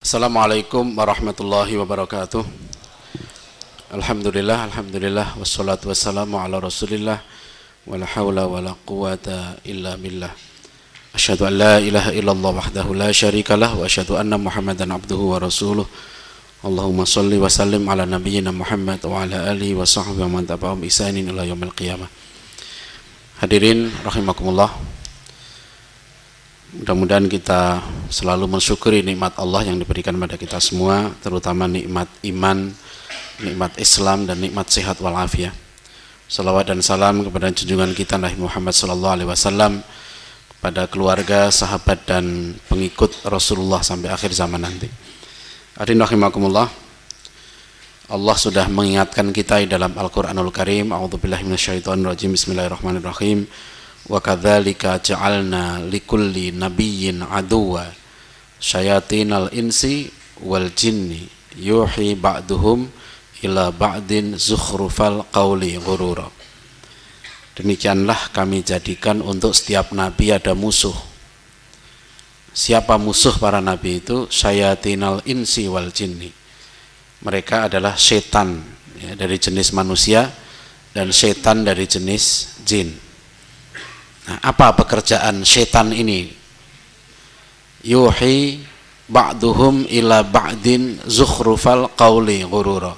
Assalamualaikum warahmatullahi wabarakatuh. Alhamdulillah, wassalatu wassalamu ala rasulillah, wala hawla wala quwata illa billah. Asyhadu an la ilaha illallah wahdahu la syarikalah, wa asyhadu anna muhammadan abduhu wa rasuluh. Allahumma salli wa sallim ala nabiyyina Muhammad wa ala alihi wa sahbihi wa man tabi'ahum bi ihsanin ila yaumil qiyamah. Hadirin rahimakumullah, mudah-mudahan kita selalu mensyukuri nikmat Allah yang diberikan pada kita semua, terutama nikmat iman, nikmat Islam, dan nikmat sehat walafiat. Salawat dan salam kepada junjungan kita Nabi Muhammad sallallahu alaihi wasallam, kepada keluarga, sahabat, dan pengikut Rasulullah sampai akhir zaman nanti. Hadirin rahimakumullah, Allah sudah mengingatkan kita dalam Al-Qur'anul Karim. A'udzubillahi minasyaitonirrajim. Bismillahirrahmanirrahim. Wa kadzalika ja'alna likulli nabiyyin aduwwa syayatinal insi wal jinni yuhi ba'duhum ila ba'din zukhrufal qawli ghurura. Demikianlah kami jadikan untuk setiap nabi ada musuh. Siapa musuh para nabi itu? Syayatinal insi wal jinni. Mereka adalah setan, ya, dari jenis manusia, dan setan dari jenis jin. Nah, apa pekerjaan setan ini? Yuhi ba'duhum ila ba'din zukhrufal qawli ghurura.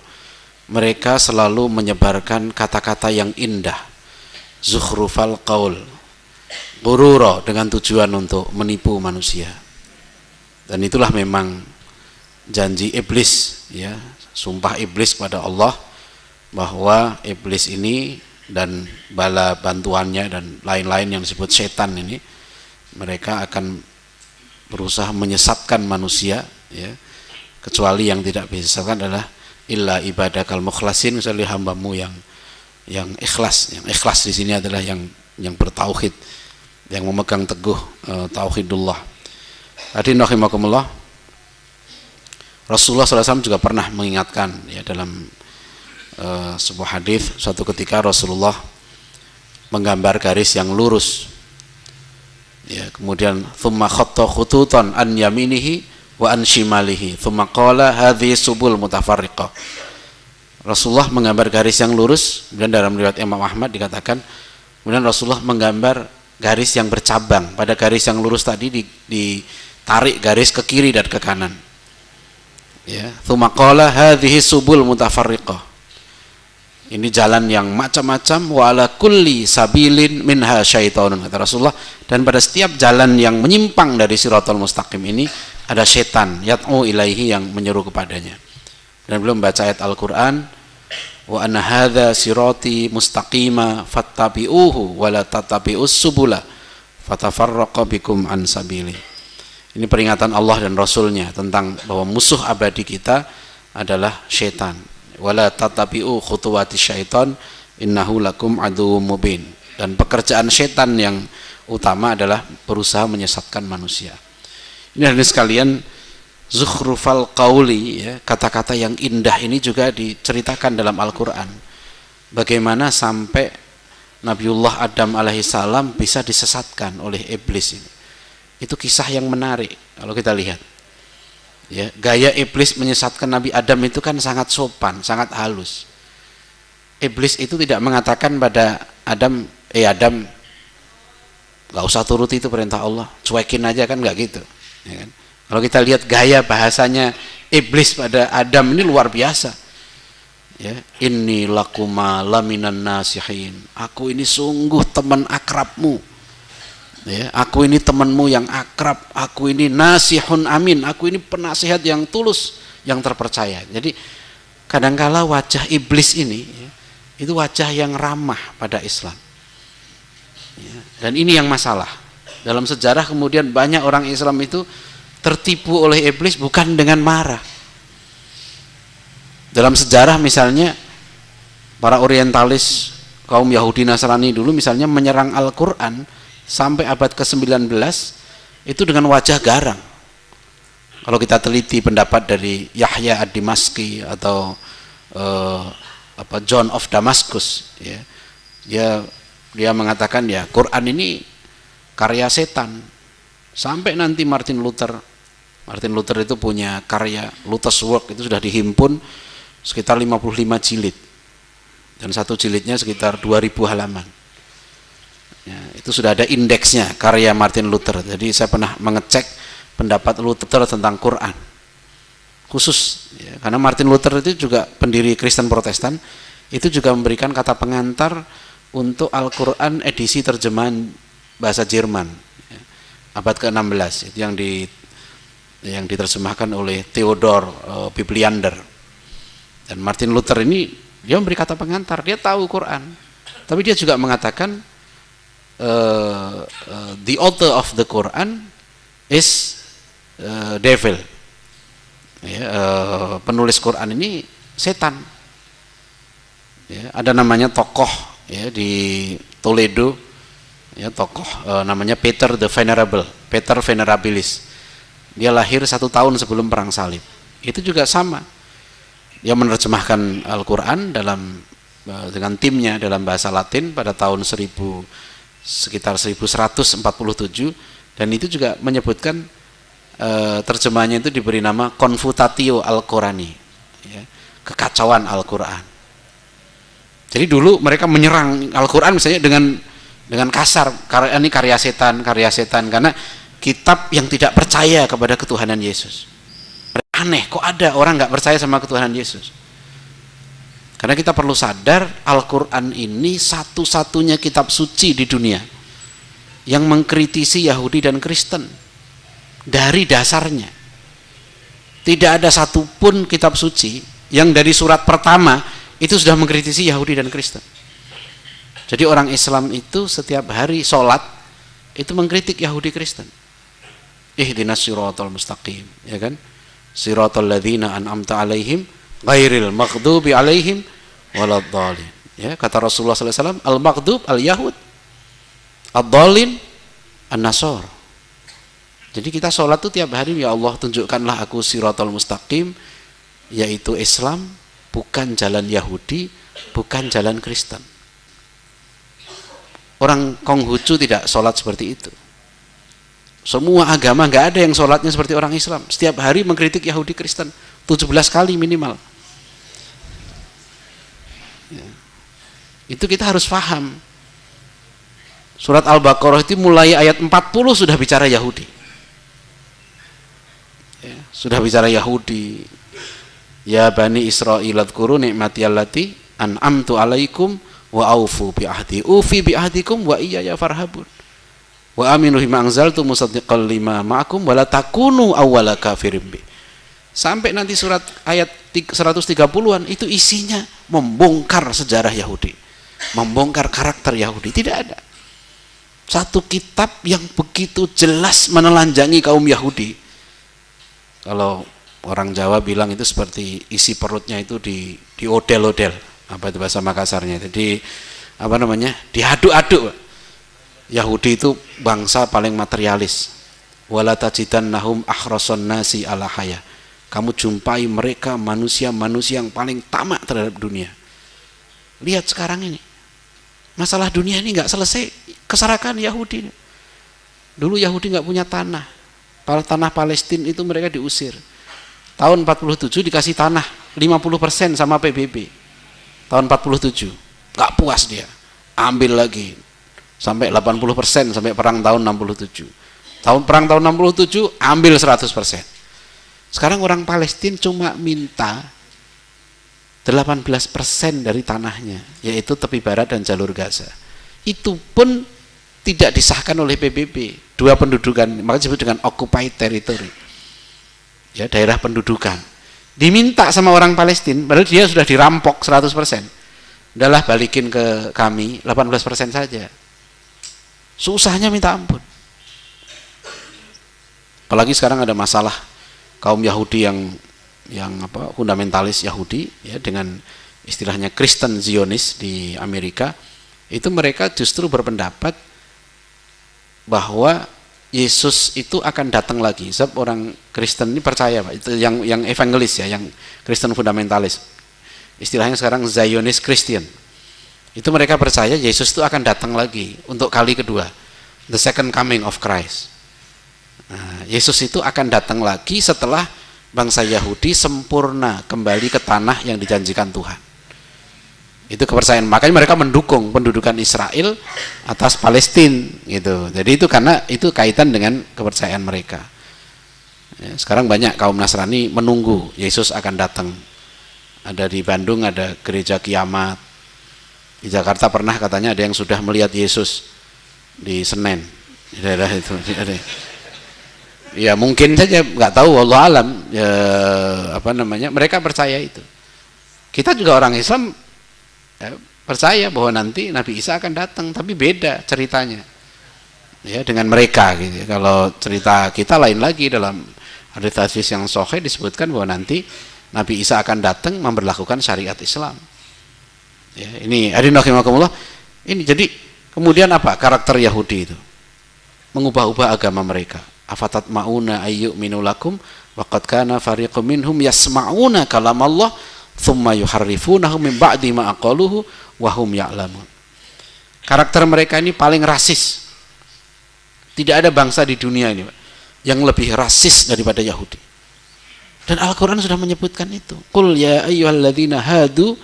Mereka selalu menyebarkan kata-kata yang indah, zukhrufal qaul, ghurura, dengan tujuan untuk menipu manusia. Dan itulah memang janji iblis, ya, sumpah iblis kepada Allah, bahwa iblis ini dan bala bantuannya dan lain-lain yang disebut setan ini, mereka akan berusaha menyesatkan manusia, ya, kecuali yang tidak bisa disesatkan adalah illa ibadakal mukhlasin, misalnya hambamu yang ikhlas. Yang ikhlas di sini adalah yang bertauhid, yang memegang teguh tauhidullah. Hadirin rahimakumullah, Rasulullah SAW juga pernah mengingatkan, ya, dalam sebuah hadis, suatu ketika Rasulullah menggambar garis yang lurus, ya, kemudian thumma khatta khututan an yaminihi wa an shimalihi thumma qala hadhihi subul mutafarriqah. Rasulullah menggambar garis yang lurus, kemudian dalam riwayat Imam Ahmad dikatakan, kemudian Rasulullah menggambar garis yang bercabang. Pada garis yang lurus tadi ditarik garis ke kiri dan ke kanan, ya, thumma qala hadhihi subul mutafarriqah. Ini jalan yang macam-macam, wa ala kulli sabilin minha syaitonun, kata Rasulullah, dan pada setiap jalan yang menyimpang dari siratal mustaqim ini ada setan, yad'u ilaihi, yang menyeru kepadanya. Dan belum baca ayat Al-Qur'an, wa anna hadza sirati mustaqima fattabi'uhu wa la tattabi'us subula fatafarraqa bikum an sabili. Ini peringatan Allah dan Rasulnya tentang bahwa musuh abadi kita adalah setan. Wala tatabi'u khutuwati syaitan innahu lakum aduwwum mubin. Dan pekerjaan setan yang utama adalah berusaha menyesatkan manusia. Ini hadirin sekalian, zukhrufal qauli, ya, kata-kata yang indah ini juga diceritakan dalam Al-Qur'an. Bagaimana sampai Nabiullah Adam alaihissalam bisa disesatkan oleh iblis ini. Itu kisah yang menarik kalau kita lihat. Ya, gaya iblis menyesatkan Nabi Adam itu kan sangat sopan, sangat halus. Iblis itu tidak mengatakan pada Adam, Adam, gak usah turuti itu perintah Allah, cuekin aja, kan, gak gitu, ya kan? Kalau kita lihat gaya bahasanya iblis pada Adam ini luar biasa, ya, inni lakuma laminan nasihin, aku ini sungguh teman akrabmu, ya, aku ini temanmu yang akrab, aku ini nasihun amin, aku ini penasihat yang tulus, yang terpercaya. Jadi kadangkala wajah iblis ini, ya, itu wajah yang ramah pada Islam, ya, dan ini yang masalah. Dalam sejarah kemudian banyak orang Islam itu tertipu oleh iblis bukan dengan marah. Dalam sejarah misalnya para orientalis, kaum Yahudi Nasrani dulu misalnya menyerang Al-Quran sampai abad ke-19 itu dengan wajah garang. Kalau kita teliti pendapat dari Yahya ad-Dimaski atau John of Damascus, ya, dia mengatakan, ya, Quran ini karya setan. Sampai nanti Martin Luther Martin Luther itu punya karya Luther's Work, itu sudah dihimpun sekitar 55 jilid. Dan satu jilidnya sekitar 2000 halaman. Ya, itu sudah ada indeksnya karya Martin Luther. Jadi saya pernah mengecek pendapat Luther tentang Quran. Khusus ya, karena Martin Luther itu juga pendiri Kristen Protestan, itu juga memberikan kata pengantar untuk Al-Quran edisi terjemahan bahasa Jerman ya, abad ke-16 itu yang diterjemahkan oleh Theodor Bibliander. Dan Martin Luther ini dia memberi kata pengantar, dia tahu Quran, tapi dia juga mengatakan the author of the Quran is devil. Ya, penulis Quran ini setan. Ya, ada namanya tokoh ya di Toledo, ya tokoh namanya Peter the Venerable, Peter Venerabilis. Dia lahir 1 tahun sebelum perang salib. Itu juga sama. Dia menerjemahkan Al-Quran dengan timnya dalam bahasa Latin pada tahun sekitar 1147, dan itu juga menyebutkan terjemahannya itu diberi nama Confutatio Al-Qurani ya, kekacauan Al-Quran. Jadi dulu mereka menyerang Al-Quran misalnya dengan kasar, ini karya setan karena kitab yang tidak percaya kepada ketuhanan Yesus. Aneh, kok ada orang nggak percaya sama ketuhanan Yesus? Karena kita perlu sadar Al-Quran ini satu-satunya kitab suci di dunia yang mengkritisi Yahudi dan Kristen. Dari dasarnya tidak ada satupun kitab suci yang dari surat pertama itu sudah mengkritisi Yahudi dan Kristen. Jadi orang Islam itu setiap hari sholat itu mengkritik Yahudi Kristen. Ihdinas siratal mustaqim, ya kan? Siratal ladzina an'amta alaihim ghairil maghdubi alaihim waladdallin. Ya, kata Rasulullah sallallahu alaihi wasallam, al-maghdub al-yahud, ad-dallin an-nasar. Jadi kita sholat tuh tiap hari, ya Allah tunjukkanlah aku siratal mustaqim, yaitu Islam, bukan jalan Yahudi, bukan jalan Kristen. Orang Konghucu tidak sholat seperti itu. Semua agama nggak ada yang sholatnya seperti orang Islam. Setiap hari mengkritik Yahudi Kristen 17 kali minimal. Ya. Itu kita harus paham. Surat Al-Baqarah itu mulai ayat 40 sudah bicara Yahudi. Ya, sudah bicara Yahudi. Ya Bani Israil adhkuru ni'mati allati an'amtu alaikum wa aufu bi ahdi ufi bi ahdikum wa iyaya farhabun wa aminu bima anzaltu musaddiqan lima ma'akum wa la takunu awwala kafirin bi. Sampai nanti surat ayat 130-an itu isinya membongkar sejarah Yahudi, membongkar karakter Yahudi. Tidak ada satu kitab yang begitu jelas menelanjangi kaum Yahudi. Kalau orang Jawa bilang itu seperti isi perutnya itu di odel-odel, apa itu bahasa Makassarnya, jadi apa namanya, diaduk-aduk. Yahudi itu bangsa paling materialis. Wala tajidannahum ahrason nasi ala haya. Kamu jumpai mereka manusia-manusia yang paling tamak terhadap dunia. Lihat sekarang ini, masalah dunia ini nggak selesai keserakan Yahudi. Dulu Yahudi nggak punya tanah. Tanah Palestina itu mereka diusir. Tahun 47 dikasih tanah 50% sama PBB. Tahun 47 nggak puas dia, ambil lagi sampai 80% sampai perang tahun 67. Perang tahun 67 ambil 100%. Sekarang orang Palestina cuma minta 18% dari tanahnya, yaitu tepi barat dan jalur Gaza. Itu pun tidak disahkan oleh PBB. Dua pendudukan, makanya disebut dengan occupied territory. Ya, daerah pendudukan. Diminta sama orang Palestina, padahal dia sudah dirampok 100%. Udahlah balikin ke kami 18% saja. Susahnya minta ampun. Apalagi sekarang ada masalah kaum Yahudi yang fundamentalis Yahudi ya, dengan istilahnya Kristen Zionis di Amerika. Itu mereka justru berpendapat bahwa Yesus itu akan datang lagi. Sebab orang Kristen ini percaya, Pak, itu yang evangelis ya, yang Kristen fundamentalis. Istilahnya sekarang Zionist Christian. Itu mereka percaya Yesus itu akan datang lagi untuk kali kedua. The second coming of Christ. Nah, Yesus itu akan datang lagi setelah bangsa Yahudi sempurna kembali ke tanah yang dijanjikan Tuhan. Itu kepercayaan, makanya mereka mendukung pendudukan Israel atas Palestina gitu. Jadi itu karena itu kaitan dengan kepercayaan mereka. Ya, sekarang banyak kaum Nasrani menunggu Yesus akan datang. Ada di Bandung ada gereja Kiamat. Di Jakarta pernah katanya ada yang sudah melihat Yesus di Senen, di daerah itu. Ya mungkin saja, nggak tahu, wallahu alam. Ya, apa namanya? Mereka percaya itu. Kita juga orang Islam percaya bahwa nanti Nabi Isa akan datang, tapi beda ceritanya ya dengan mereka gitu. Kalau cerita kita lain lagi, dalam hadis yang sahih disebutkan bahwa nanti Nabi Isa akan datang memberlakukan syariat Islam ya. Ini hadirin rahimakumullah. Ini jadi kemudian apa karakter Yahudi itu? Mengubah-ubah agama mereka. Afatat mauna ayyuminu lakum waqad kana fariqum minhum yasma'una kalam Allah thumma yuharrifunahu min ba'di ma aqaluhu wa hum ya'lamun. Karakter mereka ini paling rasis. Tidak ada bangsa di dunia ini Pak, yang lebih rasis daripada Yahudi. Dan Al-Qur'an sudah menyebutkan itu. Qul ya ayyuhalladzina hadu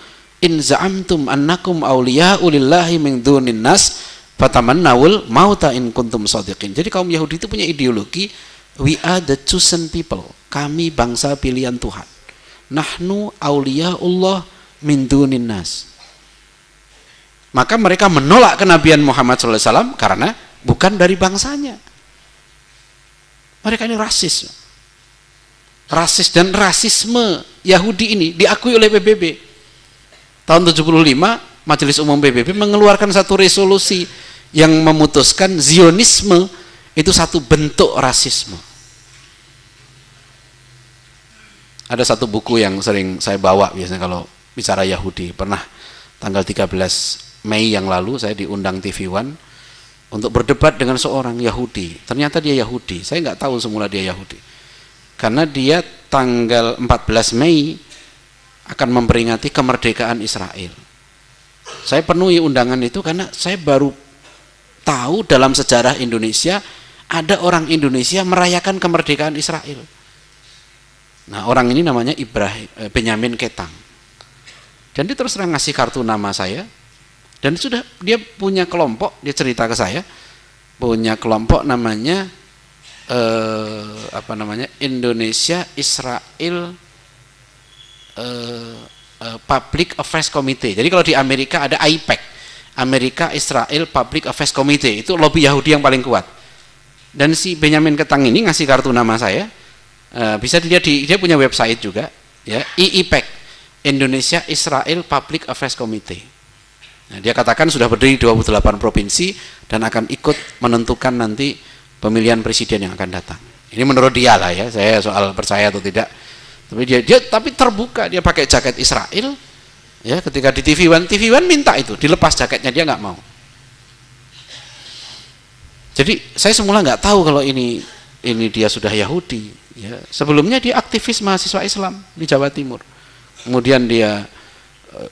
in za'amtum annakum awliya'u lillahi min dunin nas fatamannawul mauta in kuntum shadiqin. Jadi kaum Yahudi itu punya ideologi, we are the chosen people. Kami bangsa pilihan Tuhan. Nahnu awliyaullah min dunin nas. Maka mereka menolak kenabian Muhammad SAW karena bukan dari bangsanya. Mereka ini rasis. Rasis, dan rasisme Yahudi ini diakui oleh PBB. Tahun 75 Majelis Umum PBB mengeluarkan satu resolusi yang memutuskan Zionisme itu satu bentuk rasisme. Ada satu buku yang sering saya bawa biasanya kalau bicara Yahudi. Pernah tanggal 13 Mei yang lalu saya diundang TV One untuk berdebat dengan seorang Yahudi. Ternyata dia Yahudi. Saya nggak tahu semula dia Yahudi. Karena dia tanggal 14 Mei akan memperingati kemerdekaan Israel. Saya penuhi undangan itu karena saya baru tahu dalam sejarah Indonesia ada orang Indonesia merayakan kemerdekaan Israel. Nah, orang ini namanya Benyamin Ketang. Dan dia terus terang ngasih kartu nama saya. Dan sudah dia punya kelompok, dia cerita ke saya, punya kelompok namanya Indonesia Israel Public Affairs Committee. Jadi kalau di Amerika ada AIPAC, Amerika Israel Public Affairs Committee, itu lobby Yahudi yang paling kuat. Dan si Benyamin Ketang ini ngasih kartu nama saya. Bisa dilihat dia punya website juga ya, IIPAC, Indonesia Israel Public Affairs Committee. Nah, dia katakan sudah berdiri 28 provinsi dan akan ikut menentukan nanti pemilihan presiden yang akan datang. Ini menurut dia lah ya, saya soal percaya atau tidak. Tapi dia tapi terbuka, dia pakai jaket Israel ya, ketika di TV One minta itu dilepas jaketnya, dia nggak mau. Jadi saya semula nggak tahu kalau ini dia sudah Yahudi. Ya, sebelumnya dia aktivis mahasiswa Islam di Jawa Timur. Kemudian dia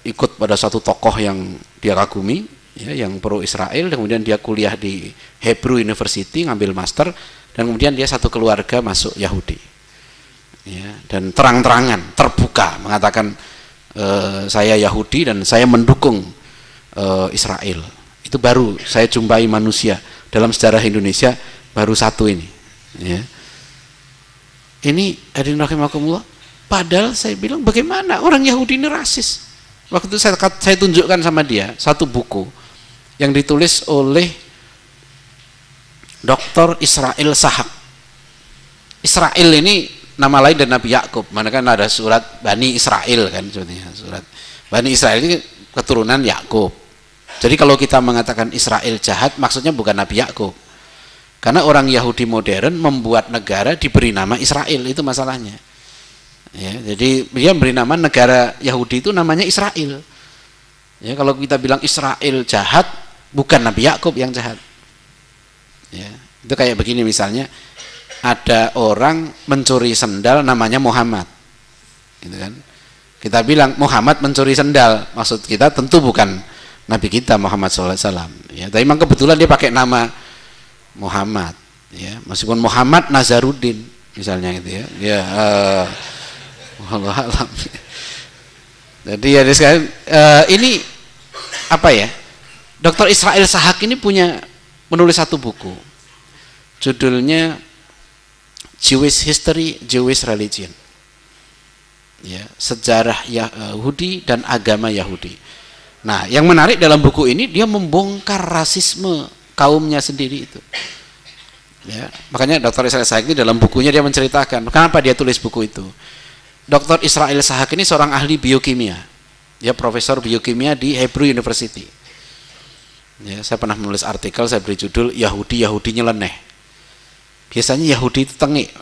ikut pada satu tokoh yang dia kagumi, ya, yang pro Israel. Kemudian dia kuliah di Hebrew University, ngambil master, dan kemudian dia satu keluarga masuk Yahudi. Ya, dan terang-terangan, terbuka mengatakan saya Yahudi dan saya mendukung Israel. Itu baru saya jumpai manusia dalam sejarah Indonesia, baru satu ini. Ya. Ini hadirin rahimakumullah. Padahal saya bilang bagaimana orang Yahudi ini rasis. Waktu itu saya tunjukkan sama dia satu buku yang ditulis oleh Dr. Israel Sahak. Israel ini nama lain dari Nabi Yakub. Mana kan ada surat Bani Israel kan, surat Bani Israel ini keturunan Yakub. Jadi kalau kita mengatakan Israel jahat, maksudnya bukan Nabi Yakub. Karena orang Yahudi modern membuat negara diberi nama Israel, itu masalahnya. Ya, jadi dia beri nama negara Yahudi itu namanya Israel. Ya, kalau kita bilang Israel jahat, bukan Nabi Yakub yang jahat. Ya, itu kayak begini misalnya, ada orang mencuri sendal namanya Muhammad, gitu kan? Kita bilang Muhammad mencuri sendal, maksud kita tentu bukan Nabi kita Muhammad SAW. Ya, tapi memang kebetulan dia pakai nama Muhammad. Ya, meskipun Muhammad Nazaruddin misalnya gitu ya. Ya, wallahu alam. Jadi ya sekalian, ini apa ya? Dr. Israel Sahak ini menulis satu buku. Judulnya Jewish History, Jewish Religion. Ya, sejarah Yahudi dan agama Yahudi. Nah, yang menarik dalam buku ini dia membongkar rasisme kaumnya sendiri itu. Ya, makanya Dr. Israel Sahak ini dalam bukunya dia menceritakan kenapa dia tulis buku itu. Dr. Israel Sahak ini seorang ahli biokimia. Dia profesor biokimia di Hebrew University. Ya, saya pernah menulis artikel, saya beri judul Yahudi nyeleneh. Biasanya Yahudi itu tengik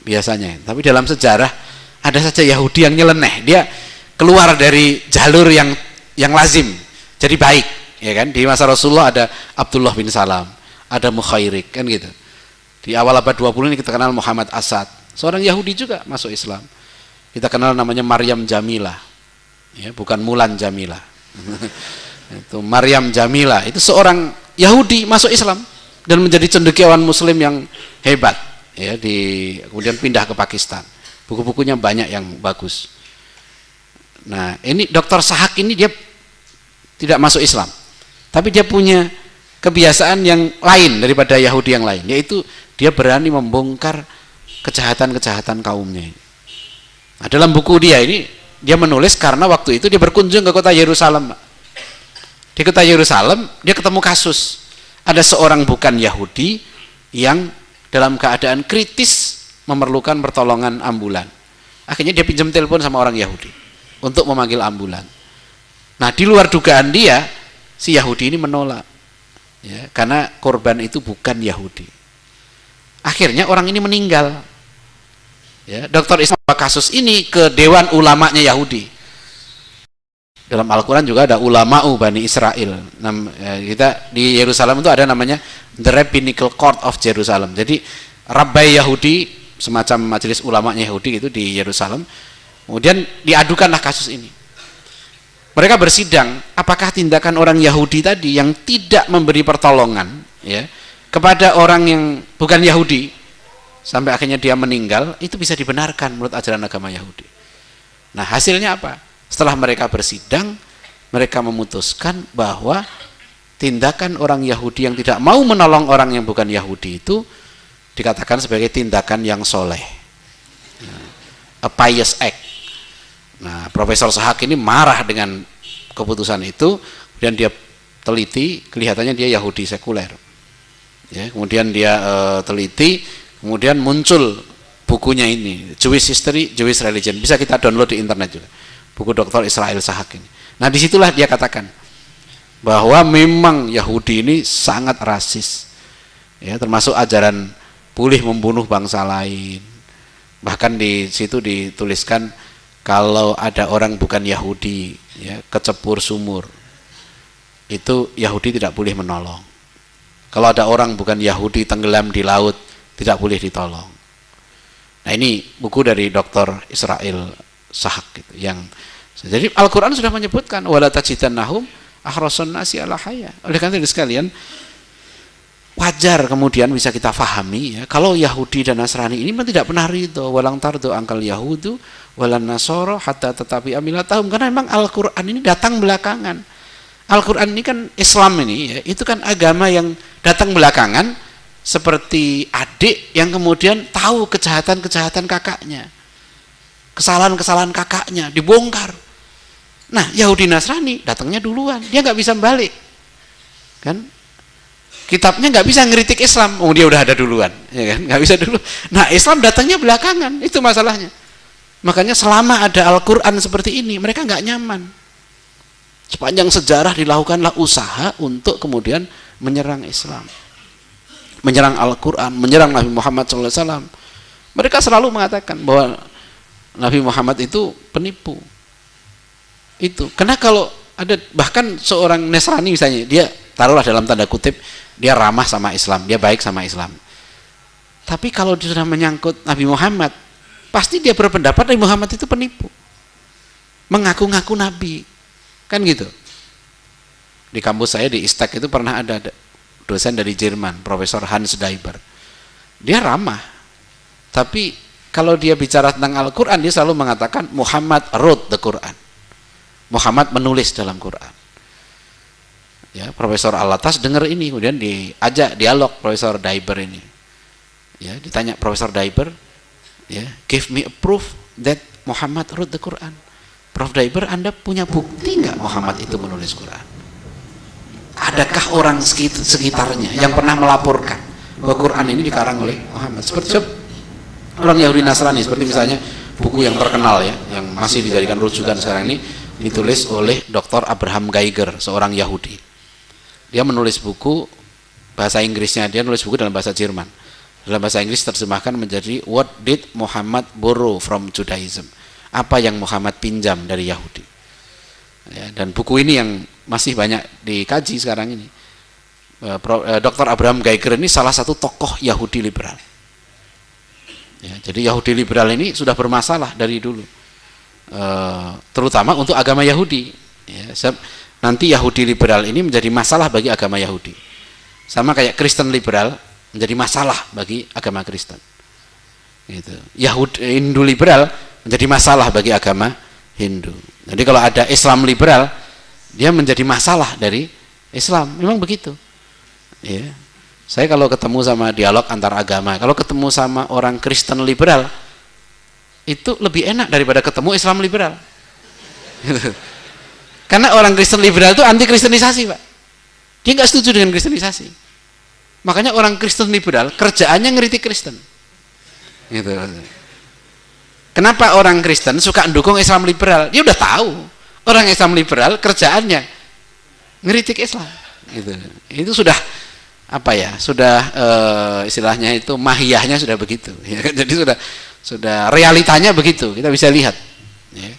biasanya, tapi dalam sejarah ada saja Yahudi yang nyeleneh. Dia keluar dari jalur yang lazim, jadi baik, ya kan? Di masa Rasulullah ada Abdullah bin Salam, ada Mukhairik, kan gitu. Di awal abad 20 ini kita kenal Muhammad Asad, seorang Yahudi juga masuk Islam. Kita kenal namanya Maryam Jamilah, ya, bukan Mulan Jamilah. Itu Maryam Jamilah, itu seorang Yahudi masuk Islam dan menjadi cendekiawan Muslim yang hebat, ya, kemudian pindah ke Pakistan. Buku-bukunya banyak yang bagus. Nah, ini Dr. Sahak ini dia tidak masuk Islam, tapi dia punya kebiasaan yang lain daripada Yahudi yang lain, yaitu dia berani membongkar kejahatan-kejahatan kaumnya. Nah, dalam buku dia ini dia menulis karena waktu itu dia berkunjung ke kota Yerusalem. Di kota Yerusalem dia ketemu kasus ada seorang bukan Yahudi yang dalam keadaan kritis memerlukan pertolongan ambulan. Akhirnya dia pinjam telepon sama orang Yahudi untuk memanggil ambulan. Nah, di luar dugaan dia, si Yahudi ini menolak, ya, karena korban itu bukan Yahudi. Akhirnya orang ini meninggal. Ya, Dr. Islam kasus ini ke Dewan Ulamanya Yahudi. Dalam Al-Quran juga ada ulama'u Bani Israel. Kita di Yerusalem itu ada namanya The Rabbinical Court of Jerusalem. Jadi Rabbai Yahudi, semacam majelis ulamanya Yahudi itu di Yerusalem. Kemudian diadukanlah kasus ini. Mereka bersidang apakah tindakan orang Yahudi tadi yang tidak memberi pertolongan, ya, kepada orang yang bukan Yahudi sampai akhirnya dia meninggal, itu bisa dibenarkan menurut ajaran agama Yahudi. Nah, hasilnya apa? Setelah mereka bersidang, mereka memutuskan bahwa tindakan orang Yahudi yang tidak mau menolong orang yang bukan Yahudi itu dikatakan sebagai tindakan yang soleh, a pious act. Nah, Profesor Sahak ini marah dengan keputusan itu, kemudian dia teliti, kelihatannya dia Yahudi sekuler. Ya, kemudian dia teliti, kemudian muncul bukunya ini, Jewish History, Jewish Religion. Bisa kita download di internet juga. Buku Dr. Israel Sahak ini. Nah, disitulah dia katakan bahwa memang Yahudi ini sangat rasis, ya, termasuk ajaran boleh membunuh bangsa lain. Bahkan di situ dituliskan kalau ada orang bukan Yahudi, ya, kecepur sumur, itu Yahudi tidak boleh menolong. Kalau ada orang bukan Yahudi tenggelam di laut, tidak boleh ditolong. Nah, ini buku dari Dr. Israel Sahak gitu, yang jadi Al-Quran sudah menyebutkan wala tajidannahum ahrasun nasi ala haya. Oleh karena itu sekalian, wajar kemudian bisa kita fahami, ya, kalau Yahudi dan Nasrani ini memang tidak pernah ridho, walang tardo angkal Yahudu walan nasoro hatta tetapi amilatahum, karena memang Al-Quran ini datang belakangan. Al-Quran ini kan Islam ini, ya, itu kan agama yang datang belakangan, seperti adik yang kemudian tahu kejahatan-kejahatan kakaknya, kesalahan-kesalahan kakaknya dibongkar. Nah, Yahudi Nasrani datangnya duluan, dia nggak bisa balik, kan? Kitabnya nggak bisa ngeritik Islam, dia udah ada duluan, ya kan? Nggak bisa dulu. Nah, Islam datangnya belakangan, itu masalahnya. Makanya selama ada Al-Quran seperti ini, mereka nggak nyaman. Sepanjang sejarah dilakukanlah usaha untuk kemudian menyerang Islam, menyerang Al-Quran, menyerang Nabi Muhammad SAW. Mereka selalu mengatakan bahwa Nabi Muhammad itu penipu. Itu karena kalau ada bahkan seorang Nasrani misalnya, dia taruhlah dalam tanda kutip dia ramah sama Islam, dia baik sama Islam, tapi kalau sudah menyangkut Nabi Muhammad, pasti dia berpendapat Nabi Muhammad itu penipu, mengaku-ngaku Nabi, kan gitu. Di kampus saya di Istek itu pernah ada dosen dari Jerman, Profesor Hans Daiber. Dia ramah. Tapi kalau dia bicara tentang Al-Quran, dia selalu mengatakan Muhammad wrote the Quran. Muhammad menulis dalam Quran. Ya, Profesor Alatas dengar ini, kemudian diajak dialog Profesor Daiber ini. Ya, ditanya Profesor Daiber, ya, give me a proof that Muhammad wrote the Quran. Prof Daiber, Anda punya bukti nggak Muhammad itu menulis Quran? Adakah orang sekitarnya yang pernah melaporkan bahwa Quran ini dikarang oleh Muhammad? Seperti orang Yahudi Nasrani, seperti misalnya buku yang terkenal ya, yang masih dijadikan rujukan sekarang ini, ditulis oleh Dr. Abraham Geiger, seorang Yahudi. Dia menulis buku bahasa Inggrisnya, dia nulis buku dalam bahasa Jerman. Dalam bahasa Inggris terjemahkan menjadi What did Muhammad borrow from Judaism? Apa yang Muhammad pinjam dari Yahudi? Ya, dan buku ini yang masih banyak dikaji sekarang ini. Dr. Abraham Geiger ini salah satu tokoh Yahudi liberal. Ya, jadi Yahudi liberal ini sudah bermasalah dari dulu, terutama untuk agama Yahudi. Ya, nanti Yahudi liberal ini menjadi masalah bagi agama Yahudi, sama kayak Kristen liberal menjadi masalah bagi agama Kristen. Gitu. Hindu liberal menjadi masalah bagi agama Hindu. Jadi kalau ada Islam liberal, dia menjadi masalah dari Islam. Memang begitu. Ya. Saya kalau ketemu sama dialog antar agama, kalau ketemu sama orang Kristen liberal, itu lebih enak daripada ketemu Islam liberal. Karena orang Kristen liberal itu anti kristenisasi, Pak. Dia nggak setuju dengan kristenisasi. Makanya orang Kristen liberal kerjaannya ngeritik Kristen. Gitu. Kenapa orang Kristen suka mendukung Islam liberal? Dia udah tahu orang Islam liberal kerjaannya ngeritik Islam. Gitu. Itu sudah apa ya? Sudah istilahnya itu mahiyahnya sudah begitu. Ya, jadi sudah realitanya begitu. Kita bisa lihat. Ya.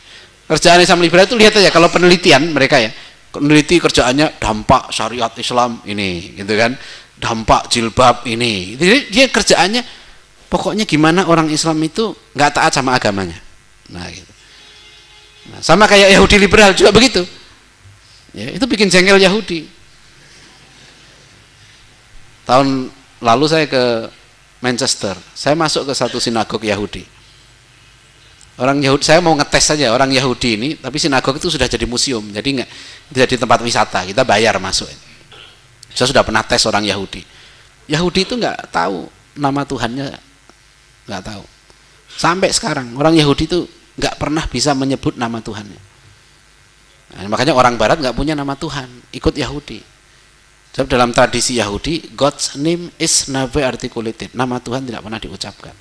Kerjaan Islam liberal itu lihat aja, kalau penelitian mereka ya, peneliti kerjaannya dampak syariat Islam ini, gitu kan, dampak jilbab ini. Jadi dia kerjaannya pokoknya gimana orang Islam itu nggak taat sama agamanya. Nah, gitu. Nah, sama kayak Yahudi liberal juga begitu. Ya, itu bikin jengkel Yahudi. Tahun lalu saya ke Manchester, saya masuk ke satu sinagog Yahudi. Orang Yahudi, saya mau ngetes saja orang Yahudi ini, tapi sinagog itu sudah jadi museum, jadi nggak jadi tempat wisata, kita bayar masuk. Saya sudah pernah tes orang Yahudi. Yahudi itu nggak tahu nama Tuhannya, nggak tahu. Sampai sekarang orang Yahudi itu nggak pernah bisa menyebut nama Tuhannya. Nah, makanya orang Barat nggak punya nama Tuhan, ikut Yahudi. Sebab dalam tradisi Yahudi, God's name is never articulated. Nama Tuhan tidak pernah diucapkan.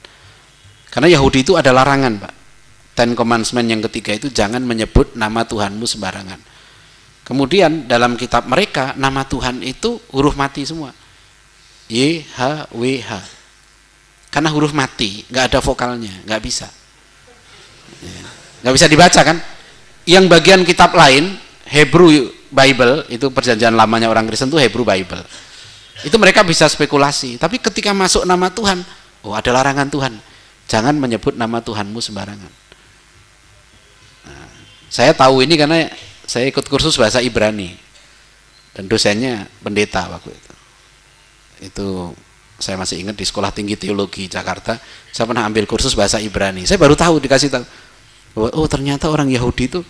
Karena Yahudi itu ada larangan, Pak. Ten Commandments yang ketiga itu jangan menyebut nama Tuhanmu sembarangan. Kemudian dalam kitab mereka nama Tuhan itu huruf mati semua. YHWH. Karena huruf mati, nggak ada vokalnya, nggak bisa. Nggak bisa dibaca kan? Yang bagian kitab lain, Hebrew Bible, itu perjanjian lamanya orang Kristen itu Hebrew Bible. Itu mereka bisa spekulasi. Tapi ketika masuk nama Tuhan, oh ada larangan Tuhan. Jangan menyebut nama Tuhanmu sembarangan. Saya tahu ini karena saya ikut kursus bahasa Ibrani dan dosennya pendeta waktu itu. Itu saya masih ingat di Sekolah Tinggi Teologi Jakarta, saya pernah ambil kursus bahasa Ibrani. Saya baru tahu, dikasih tahu bahwa oh ternyata orang Yahudi itu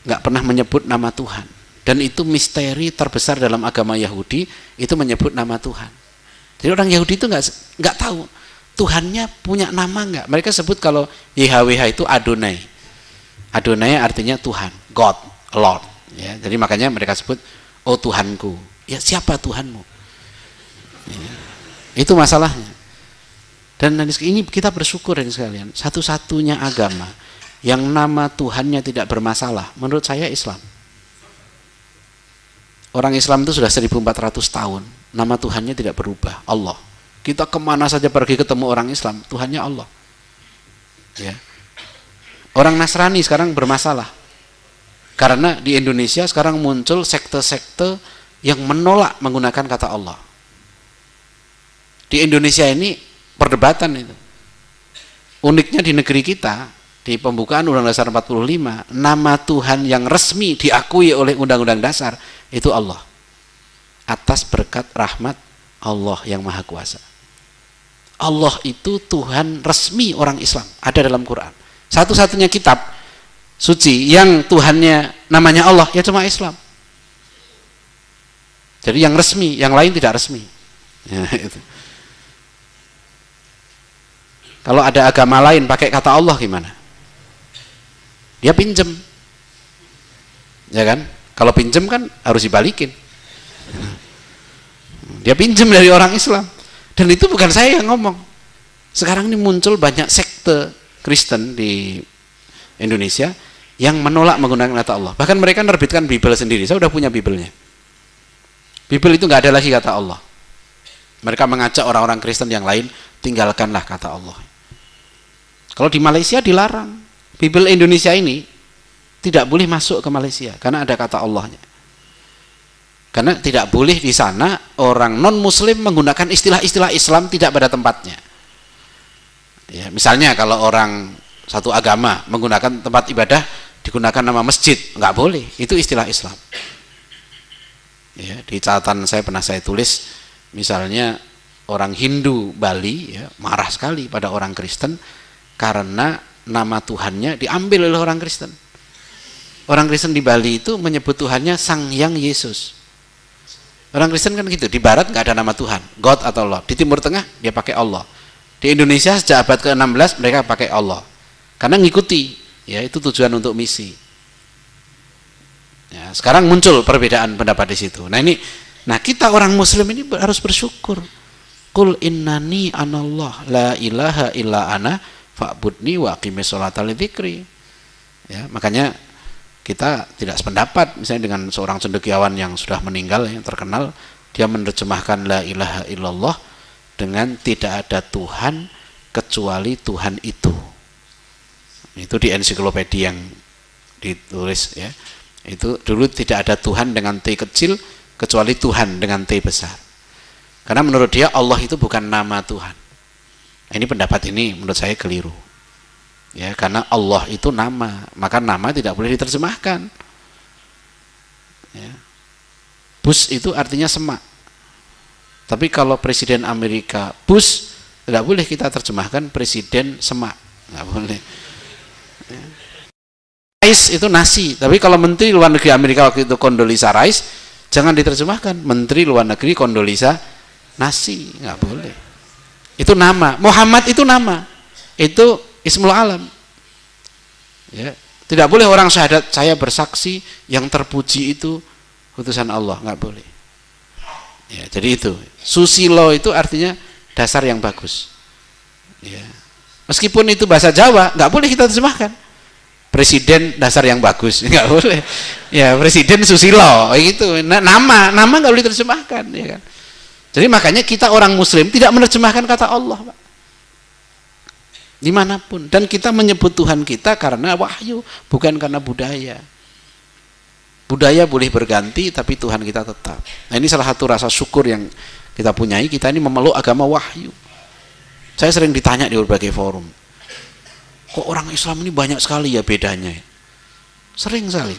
nggak pernah menyebut nama Tuhan, dan itu misteri terbesar dalam agama Yahudi, itu menyebut nama Tuhan. Jadi orang Yahudi itu nggak tahu Tuhannya punya nama nggak. Mereka sebut kalau YHWH itu Adonai. Adonai artinya Tuhan, God, Lord. Ya, jadi makanya mereka sebut, oh Tuhanku. Ya siapa Tuhanmu? Ya, itu masalahnya. Dan ini kita bersyukur ini sekalian. Satu-satunya agama yang nama Tuhannya tidak bermasalah, menurut saya Islam. Orang Islam itu sudah 1400 tahun, nama Tuhannya tidak berubah, Allah. Kita kemana saja pergi ketemu orang Islam, Tuhannya Allah. Ya. Orang Nasrani sekarang bermasalah karena di Indonesia sekarang muncul sekte-sekte yang menolak menggunakan kata Allah. Di Indonesia ini perdebatan itu. Uniknya di negeri kita, di pembukaan Undang-Undang Dasar 45, nama Tuhan yang resmi diakui oleh Undang-Undang Dasar itu Allah. Atas berkat rahmat Allah yang Maha Kuasa. Allah itu Tuhan resmi orang Islam, ada dalam Quran. Satu-satunya kitab suci yang Tuhannya namanya Allah ya cuma Islam. Jadi yang resmi, yang lain tidak resmi. Ya, itu. Kalau ada agama lain pakai kata Allah gimana? Dia pinjem, ya kan? Kalau pinjem kan harus dibalikin. Dia pinjem dari orang Islam, dan itu bukan saya yang ngomong. Sekarang ini muncul banyak sekte Kristen di Indonesia yang menolak menggunakan kata Allah. Bahkan mereka menerbitkan Bible sendiri. Saya udah punya Bible-nya. Bible itu nggak ada lagi kata Allah. Mereka mengajak orang-orang Kristen yang lain, tinggalkanlah kata Allah. Kalau di Malaysia dilarang. Bible Indonesia ini tidak boleh masuk ke Malaysia karena ada kata Allahnya. Karena tidak boleh di sana orang non-Muslim menggunakan istilah-istilah Islam tidak pada tempatnya. Ya, misalnya kalau orang satu agama menggunakan tempat ibadah digunakan nama masjid, nggak boleh. Itu istilah Islam. Ya, di catatan saya pernah saya tulis, misalnya orang Hindu Bali ya, marah sekali pada orang Kristen karena nama Tuhannya diambil oleh orang Kristen. Orang Kristen di Bali itu menyebut Tuhannya Sang Hyang Yesus. Orang Kristen kan gitu, di Barat nggak ada nama Tuhan, God atau Lord. Di Timur Tengah dia pakai Allah. Di Indonesia sejak abad ke-16 mereka pakai Allah. Karena ngikuti, ya itu tujuan untuk misi. Ya, sekarang muncul perbedaan pendapat di situ. Nah kita orang Muslim ini harus bersyukur. Qul innani anallah la ilaha illa ana fa'budni wa aqimis sholata li dzikri. Ya, makanya kita tidak sependapat misalnya dengan seorang cendekiawan yang sudah meninggal yang terkenal, dia menerjemahkan la ilaha illallah dengan tidak ada Tuhan kecuali Tuhan itu. Itu di ensiklopedia yang ditulis ya. Itu dulu tidak ada Tuhan dengan T kecil kecuali Tuhan dengan T besar. Karena menurut dia Allah itu bukan nama Tuhan. Ini pendapat ini menurut saya keliru. Ya, karena Allah itu nama, maka nama tidak boleh diterjemahkan. Ya. Bush itu artinya semak. Tapi kalau Presiden Amerika Bush, tidak boleh kita terjemahkan Presiden semak, nggak boleh. Ya. Rice itu nasi, tapi kalau Menteri Luar Negeri Amerika waktu itu Condoleezza Rice, jangan diterjemahkan Menteri Luar Negeri Condoleezza nasi, nggak boleh. Itu nama. Muhammad itu nama, itu ismul alam. Ya. Tidak boleh orang syahadat saya bersaksi yang terpuji itu utusan Allah, nggak boleh. Ya, jadi itu susilo itu artinya dasar yang bagus. Ya. Meskipun itu bahasa Jawa, nggak boleh kita terjemahkan. Presiden dasar yang bagus, nggak boleh. Ya presiden susilo, gitu. Nama nggak boleh diterjemahkan, ya kan. Jadi makanya kita orang Muslim tidak menerjemahkan kata Allah, Pak. Dimanapun, dan kita menyebut Tuhan kita karena wahyu, bukan karena budaya. Budaya boleh berganti, tapi Tuhan kita tetap. Nah ini salah satu rasa syukur yang kita punyai. Kita ini memeluk agama wahyu. Saya sering ditanya di berbagai forum, kok orang Islam ini banyak sekali ya bedanya? Sering sekali.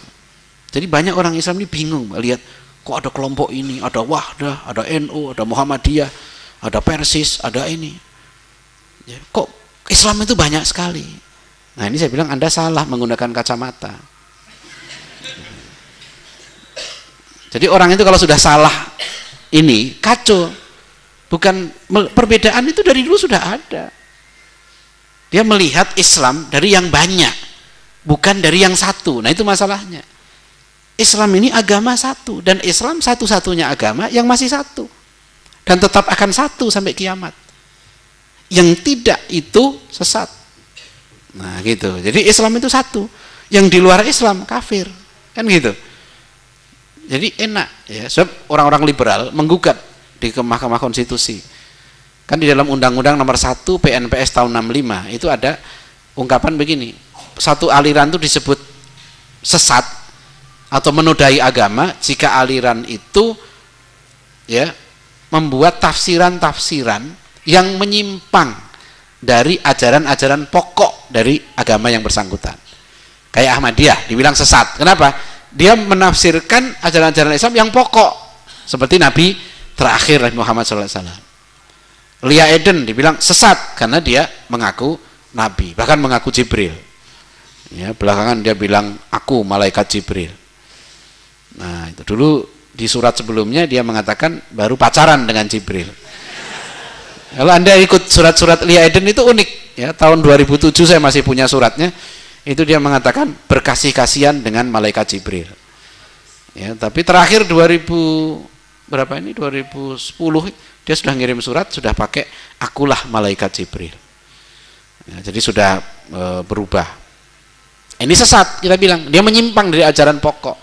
Jadi banyak orang Islam ini bingung lihat, kok ada kelompok ini, ada Wahdah, ada NU, ada Muhammadiyah, ada Persis, ada ini. Ya, kok Islam itu banyak sekali? Nah ini saya bilang Anda salah menggunakan kacamata. Jadi orang itu kalau sudah salah ini kacau. Bukan, perbedaan itu dari dulu sudah ada. Dia melihat Islam dari yang banyak, bukan dari yang satu. Nah itu masalahnya. Islam ini agama satu, dan Islam satu-satunya agama yang masih satu, dan tetap akan satu sampai kiamat. Yang tidak itu sesat. Nah gitu. Jadi Islam itu satu. Yang di luar Islam kafir, kan gitu. Jadi enak ya, sebab orang-orang liberal menggugat di Mahkamah Konstitusi. Kan di dalam Undang-Undang Nomor 1 PNPS tahun 65 itu ada ungkapan begini, satu aliran itu disebut sesat atau menodai agama jika aliran itu ya membuat tafsiran-tafsiran yang menyimpang dari ajaran-ajaran pokok dari agama yang bersangkutan. Kayak Ahmadiyah dibilang sesat. Kenapa? Dia menafsirkan ajaran-ajaran Islam yang pokok, seperti Nabi terakhir Nabi Muhammad SAW. Lia Eden dibilang sesat karena dia mengaku nabi, bahkan mengaku Jibril. Ya, belakangan dia bilang aku malaikat Jibril. Nah, itu dulu di surat sebelumnya dia mengatakan baru pacaran dengan Jibril. Kalau Anda ikut surat-surat Lia Eden itu unik ya, tahun 2007 saya masih punya suratnya. Itu dia mengatakan berkasih-kasihan dengan malaikat Jibril. Ya, tapi terakhir 2010 dia sudah ngirim surat, sudah pakai akulah malaikat Jibril. Ya, jadi sudah berubah. Ini sesat, kita bilang dia menyimpang dari ajaran pokok.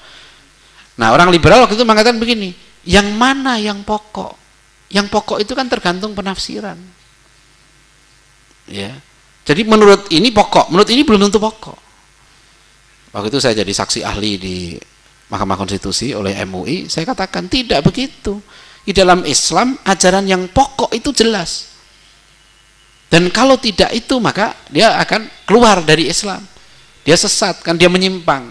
Nah, orang liberal waktu itu mengatakan begini, yang mana yang pokok? Yang pokok itu kan tergantung penafsiran. Ya. Jadi menurut ini pokok, menurut ini belum tentu pokok. Waktu itu saya jadi saksi ahli di Mahkamah Konstitusi oleh MUI, saya katakan tidak begitu. Di dalam Islam ajaran yang pokok itu jelas. Dan kalau tidak itu maka dia akan keluar dari Islam. Dia sesat, kan dia menyimpang.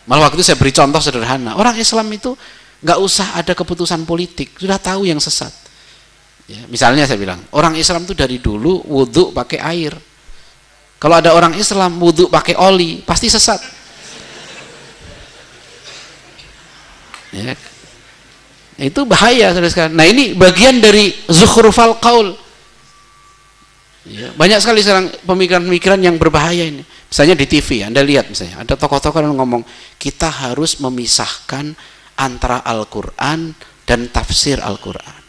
Malah waktu itu saya beri contoh sederhana. Orang Islam itu nggak usah ada keputusan politik, sudah tahu yang sesat. Ya, misalnya saya bilang, orang Islam itu dari dulu wudhu pakai air. Kalau ada orang Islam wudhu pakai oli, pasti sesat. Ya. Itu bahaya sekarang. Nah, ini bagian dari zukhrufal qaul. Ya, banyak sekali sekarang pemikiran-pemikiran yang berbahaya ini. Misalnya di TV, Anda lihat misalnya ada tokoh-tokoh yang ngomong kita harus memisahkan antara Al-Quran dan tafsir Al-Quran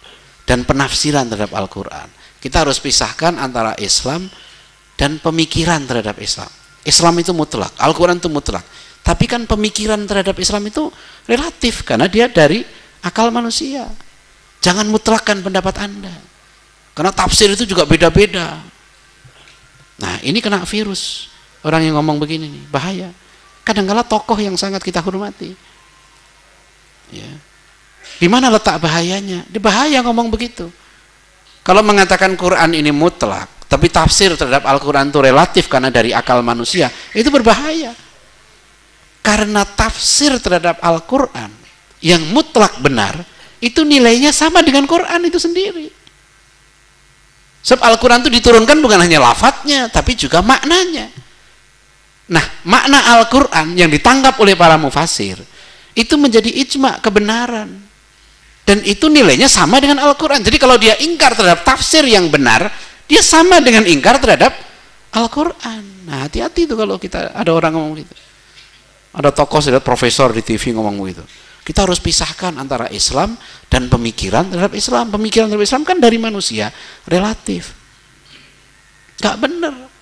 dan penafsiran terhadap Al-Quran. Kita harus pisahkan antara Islam dan pemikiran terhadap Islam. Islam itu mutlak, Al-Quran itu mutlak. Tapi kan pemikiran terhadap Islam itu relatif karena dia dari akal manusia. Jangan mutlakkan pendapat Anda. Karena tafsir itu juga beda-beda. Nah, ini kena virus. Orang yang ngomong begini nih, bahaya. Kadang-kala tokoh yang sangat kita hormati. Ya. Di mana letak bahayanya? Di bahaya ngomong begitu. Kalau mengatakan Quran ini mutlak, tapi tafsir terhadap Al-Quran itu relatif karena dari akal manusia, itu berbahaya. Karena tafsir terhadap Al-Quran yang mutlak benar, itu nilainya sama dengan Quran itu sendiri. Sebab Al-Quran itu diturunkan bukan hanya lafadznya, tapi juga maknanya. Nah, makna Al-Quran yang ditangkap oleh para mufasir, itu menjadi ijma, kebenaran. Dan itu nilainya sama dengan Al-Quran. Jadi kalau dia ingkar terhadap tafsir yang benar, dia sama dengan ingkar terhadap Al-Quran. Nah, hati-hati itu kalau kita ada orang ngomong gitu. Ada tokoh, saya lihat profesor di TV ngomong begitu. Kita harus pisahkan antara Islam dan pemikiran terhadap Islam. Pemikiran terhadap Islam kan dari manusia, relatif. Gak benar.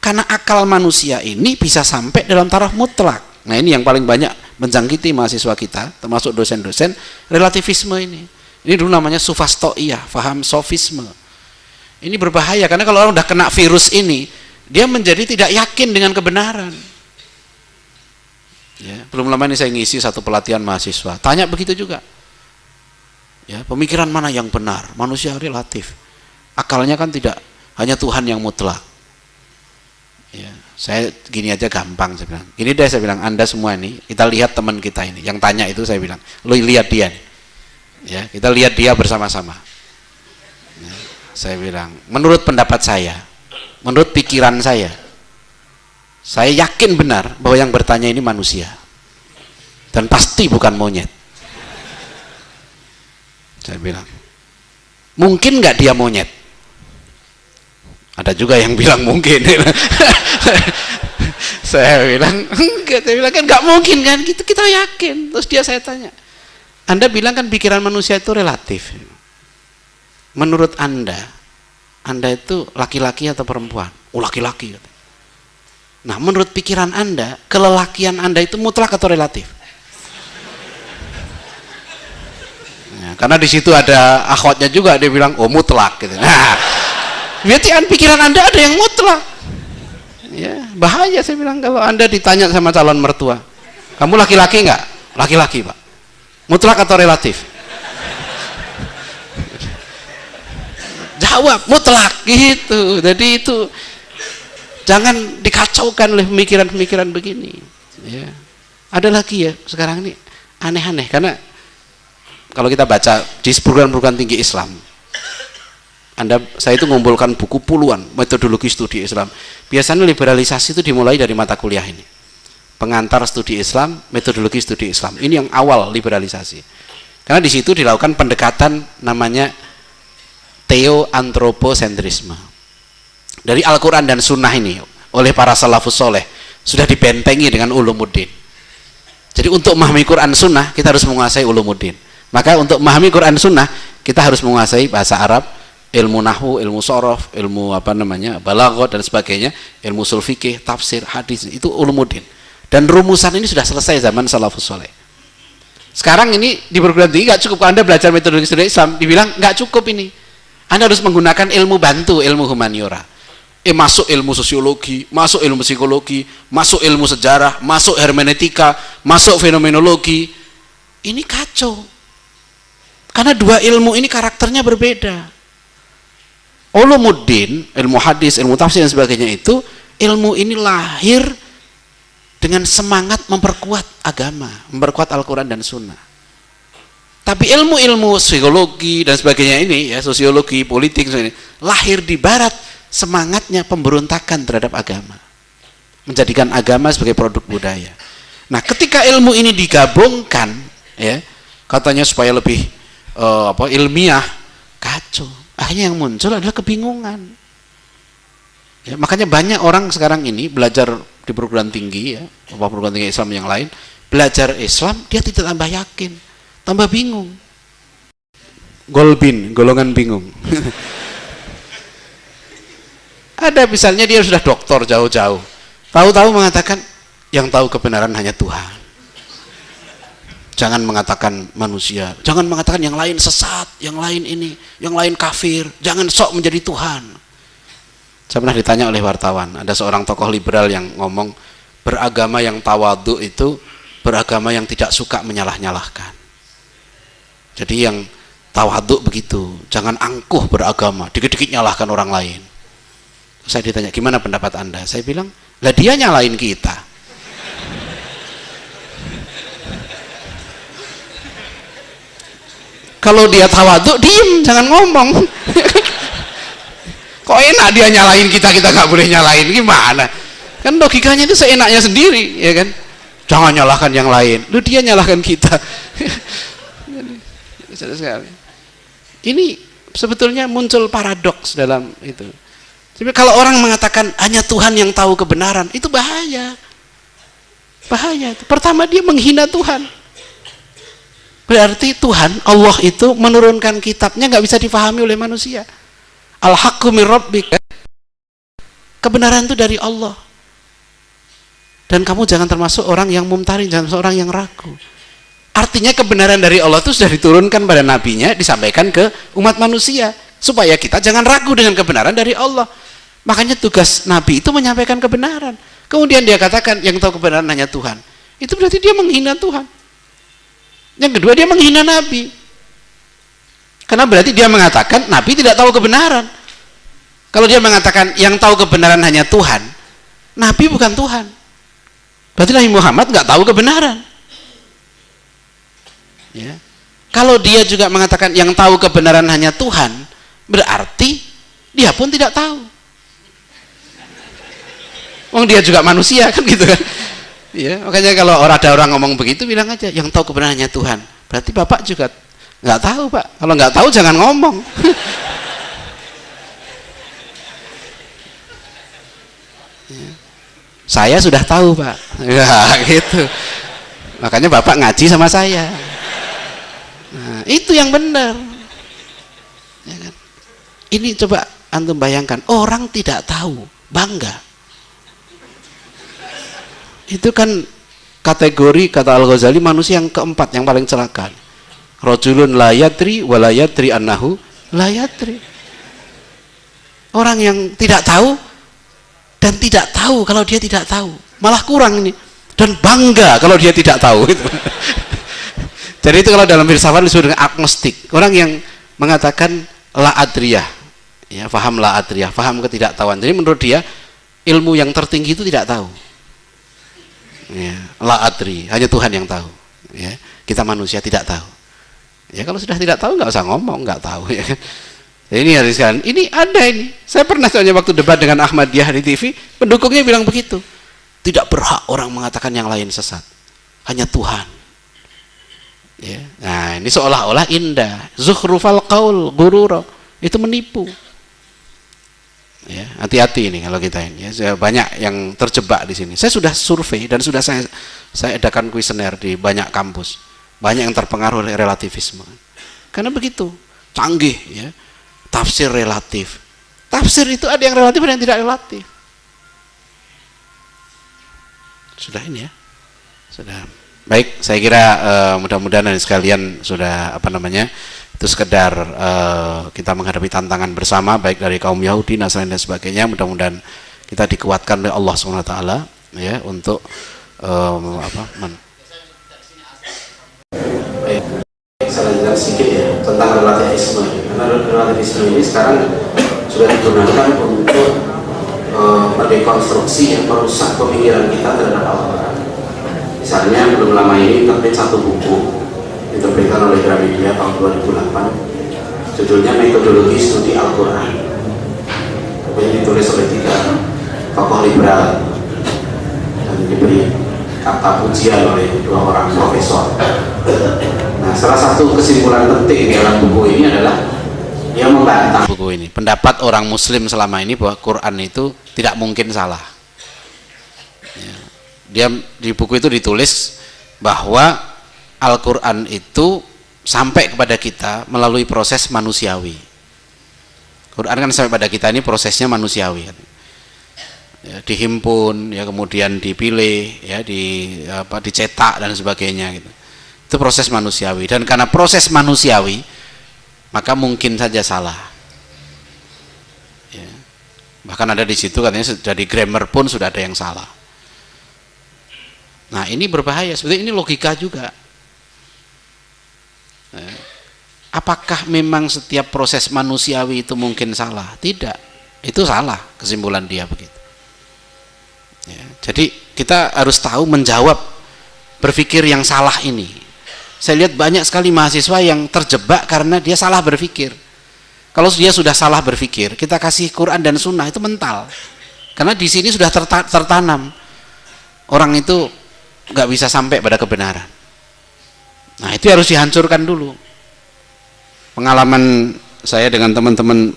Karena akal manusia ini bisa sampai dalam taraf mutlak. Nah, ini yang paling banyak menjangkiti mahasiswa kita, termasuk dosen-dosen, relativisme ini. Ini dulu namanya sufastoiyah, faham sofisme. Ini berbahaya, karena kalau orang udah kena virus ini, dia menjadi tidak yakin dengan kebenaran. Ya, belum lama ini saya ngisi satu pelatihan mahasiswa, tanya begitu juga. Ya, pemikiran mana yang benar? Manusia relatif. Akalnya kan tidak hanya Tuhan yang mutlak. Ya, saya gini aja gampang, saya bilang. Gini deh, saya bilang, Anda semua ini, kita lihat teman kita ini, yang tanya itu saya bilang, lo lihat dia nih. Ya, kita lihat dia bersama-sama. Ya, saya bilang, menurut pendapat saya, menurut pikiran saya yakin benar bahwa yang bertanya ini manusia. Dan pasti bukan monyet. Saya bilang, mungkin nggak dia monyet? Ada juga yang bilang mungkin. Saya bilang enggak, saya bilang kan nggak mungkin kan, kita yakin. Terus saya tanya, Anda bilang kan pikiran manusia itu relatif. Menurut Anda itu laki-laki atau perempuan? Oh, laki-laki. Nah, menurut pikiran Anda, kelelakian Anda itu mutlak atau relatif? Nah, karena di situ ada akhwatnya juga, dia bilang oh mutlak gitu. Nah, berarti pikiran Anda ada yang mutlak. Ya, bahaya saya bilang kalau Anda ditanya sama calon mertua, kamu laki-laki enggak? Laki-laki, Pak. Mutlak atau relatif? Jawab mutlak gitu. Jadi itu jangan dikacaukan oleh pemikiran-pemikiran begini. Ya. Ada lagi ya sekarang ini aneh-aneh, karena kalau kita baca di perguruan-perguruan tinggi Islam, Saya itu mengumpulkan buku puluhan metodologi studi Islam. Biasanya liberalisasi itu dimulai dari mata kuliah ini. Pengantar studi Islam, metodologi studi Islam. Ini yang awal liberalisasi. Karena di situ dilakukan pendekatan namanya teoantroposentrisme. Dari Al-Quran dan Sunnah ini oleh para salafus soleh sudah dibentengi dengan ulumuddin. Jadi untuk memahami Quran Sunnah kita harus menguasai ulumuddin. Maka untuk memahami Quran Sunnah kita harus menguasai bahasa Arab, ilmu nahwu, ilmu sorof, ilmu balaghah dan sebagainya, ilmu ushul fikih, tafsir, hadis, itu ulumuddin. Dan rumusan ini sudah selesai zaman salafus soleh. Sekarang ini di perguruan tinggi nggak cukup Anda belajar metodologi studi Islam, dibilang nggak cukup ini. Anda harus menggunakan ilmu bantu, ilmu humaniora. Masuk ilmu sosiologi, masuk ilmu psikologi, masuk ilmu sejarah, masuk hermeneutika, masuk fenomenologi. Ini kacau. Karena dua ilmu ini karakternya berbeda. Ulumuddin, ilmu hadis, ilmu tafsir dan sebagainya itu, ilmu ini lahir dengan semangat memperkuat agama, memperkuat Al-Quran dan Sunnah. Tapi ilmu-ilmu psikologi dan sebagainya ini, ya sosiologi, politik, lahir di Barat semangatnya pemberontakan terhadap agama, menjadikan agama sebagai produk budaya. Nah, ketika ilmu ini digabungkan, ya katanya supaya lebih ilmiah, kacau. Akhirnya yang muncul adalah kebingungan. Ya, makanya banyak orang sekarang ini belajar di perguruan tinggi, ya, perguruan tinggi Islam yang lain, belajar Islam dia tidak tambah yakin, tambah bingung. Golbin, golongan bingung. Ada misalnya dia sudah doktor jauh-jauh, tahu-tahu mengatakan yang tahu kebenaran hanya Tuhan. Jangan mengatakan manusia, jangan mengatakan yang lain sesat, yang lain ini, yang lain kafir, jangan sok menjadi Tuhan. Saya pernah ditanya oleh wartawan, ada seorang tokoh liberal yang ngomong, beragama yang tawadhu itu beragama yang tidak suka menyalah-nyalahkan. Jadi yang tawadhu begitu, jangan angkuh beragama, dikit-dikit nyalahkan orang lain. Saya ditanya, gimana pendapat Anda? Saya bilang, lah dia nyalahin kita. Kalau dia tawadhu, diem, jangan ngomong. Kok enak dia nyalain kita, kita nggak boleh nyalain, gimana? Kan logikanya itu seenaknya sendiri, ya kan? Jangan nyalahkan yang lain, lu dia nyalahkan kita. Ini sebetulnya muncul paradoks dalam itu. Tapi kalau orang mengatakan hanya Tuhan yang tahu kebenaran, itu bahaya. Bahaya. Pertama dia menghina Tuhan. Berarti Tuhan, Allah itu menurunkan kitabnya nggak bisa difahami oleh manusia. Al-haqqu min rabbika. Kebenaran itu dari Allah. Dan kamu jangan termasuk orang yang mumtarin, jangan termasuk orang yang ragu. Artinya kebenaran dari Allah itu sudah diturunkan pada nabinya, disampaikan ke umat manusia supaya kita jangan ragu dengan kebenaran dari Allah. Makanya tugas nabi itu menyampaikan kebenaran. Kemudian dia katakan yang tahu kebenaran hanya Tuhan. Itu berarti dia menghina Tuhan. Yang kedua dia menghina Nabi, karena berarti dia mengatakan Nabi tidak tahu kebenaran. Kalau dia mengatakan yang tahu kebenaran hanya Tuhan, Nabi bukan Tuhan, berarti Nabi Muhammad nggak tahu kebenaran, ya. Kalau dia juga mengatakan yang tahu kebenaran hanya Tuhan, berarti dia pun tidak tahu. Wong dia juga manusia kan gitu kan. Ya, makanya kalau ada orang ngomong begitu bilang aja yang tahu kebenarannya Tuhan. Berarti Bapak juga nggak tahu, Pak. Kalau nggak tahu jangan ngomong. Ya. Saya sudah tahu, Pak. Ya, gitu. Makanya Bapak ngaji sama saya. Nah, itu yang benar. Ya kan? Ini coba antum bayangkan, orang tidak tahu, bangga. Itu kan kategori, kata Al-Ghazali, manusia yang keempat yang paling celaka. Rajulun la yadri wa la yadri annahu la yadri. Orang yang tidak tahu dan tidak tahu kalau dia tidak tahu, malah kurang ini, dan bangga kalau dia tidak tahu. Jadi itu kalau dalam filsafat disebut dengan agnostik, orang yang mengatakan la adriyah, ya, faham la adriyah, faham ketidaktahuan. Jadi menurut dia ilmu yang tertinggi itu tidak tahu. Ya, la adri, hanya Tuhan yang tahu, ya. Kita manusia tidak tahu, ya. Kalau sudah tidak tahu nggak usah ngomong nggak tahu, ya. Jadi ini hari sekarang, ini ada ini. Saya pernah soalnya waktu debat dengan Ahmadiyah di TV, pendukungnya bilang begitu. Tidak berhak orang mengatakan yang lain sesat. Hanya Tuhan. Ya. Nah, ini seolah-olah indah. Zukhrufal qaul ghurura. Itu menipu. Ya, hati-hati ini kalau kita ini. Ya, banyak yang terjebak di sini. Saya sudah survei dan sudah saya adakan kuesioner di banyak kampus. Banyak yang terpengaruh oleh relativisme. Karena begitu, canggih ya. Tafsir relatif. Tafsir itu ada yang relatif, ada yang tidak relatif. Sudah ini ya. Sudah. Baik, saya kira mudah-mudahan sekalian sudah itu sekedar kita menghadapi tantangan bersama baik dari kaum Yahudi, Nasrani dan sebagainya. Mudah-mudahan kita dikuatkan oleh Allah SWT ya untuk saya sedikit ya tentang relativisme, karena relativisme ini sekarang sudah digunakan untuk mendekonstruksi yang merusak pemikiran kita terhadap Al-Quran. Misalnya belum lama ini terbit satu buku diterbitkan oleh Gramedia tahun 2008, judulnya Metodologi Studi Al-Quran. Ini ditulis oleh 3 tokoh liberal dan diberi kata pujian oleh 2 orang profesor. Nah, salah satu kesimpulan penting dalam buku ini adalah dia membantah buku ini, pendapat orang Muslim selama ini bahwa Quran itu tidak mungkin salah. Ya. Dia di buku itu ditulis bahwa Al-Quran itu sampai kepada kita melalui proses manusiawi. Quran kan sampai pada kita ini prosesnya manusiawi. Ya, dihimpun, ya kemudian dipilih, ya dicetak dan sebagainya gitu. Itu proses manusiawi, dan karena proses manusiawi maka mungkin saja salah. Ya. Bahkan ada di situ katanya dari grammar pun sudah ada yang salah. Nah, ini berbahaya. Sebetulnya ini logika juga. Ya. Apakah memang setiap proses manusiawi itu mungkin salah? Tidak. Itu salah, kesimpulan dia begitu. Ya. Jadi kita harus tahu menjawab berpikir yang salah ini. Saya lihat banyak sekali mahasiswa yang terjebak karena dia salah berpikir. Kalau dia sudah salah berpikir, kita kasih Quran dan Sunnah itu mental. Karena di sini sudah tertanam. Orang itu nggak bisa sampai pada kebenaran. Nah, itu harus dihancurkan dulu. Pengalaman saya dengan teman-teman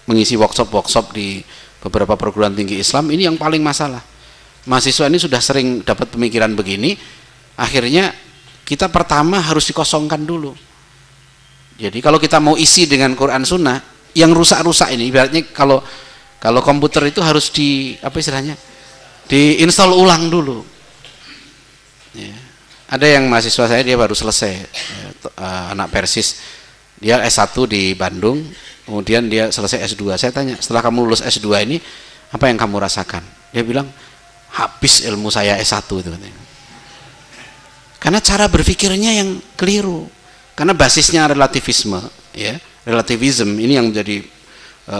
mengisi workshop di beberapa perguruan tinggi Islam, ini yang paling masalah. Mahasiswa ini sudah sering dapat pemikiran begini, akhirnya kita pertama harus dikosongkan dulu. Jadi kalau kita mau isi dengan Quran Sunnah, yang rusak-rusak ini, ibaratnya kalau komputer itu harus diinstal ulang dulu. Ya. Ada yang mahasiswa saya, dia baru selesai, ya, anak Persis, dia S1 di Bandung, kemudian dia selesai S2. Saya tanya, setelah kamu lulus S2 ini, apa yang kamu rasakan? Dia bilang, habis ilmu saya S1 itu. Karena cara berpikirnya yang keliru. Karena basisnya relativisme, ya, relativism ini yang menjadi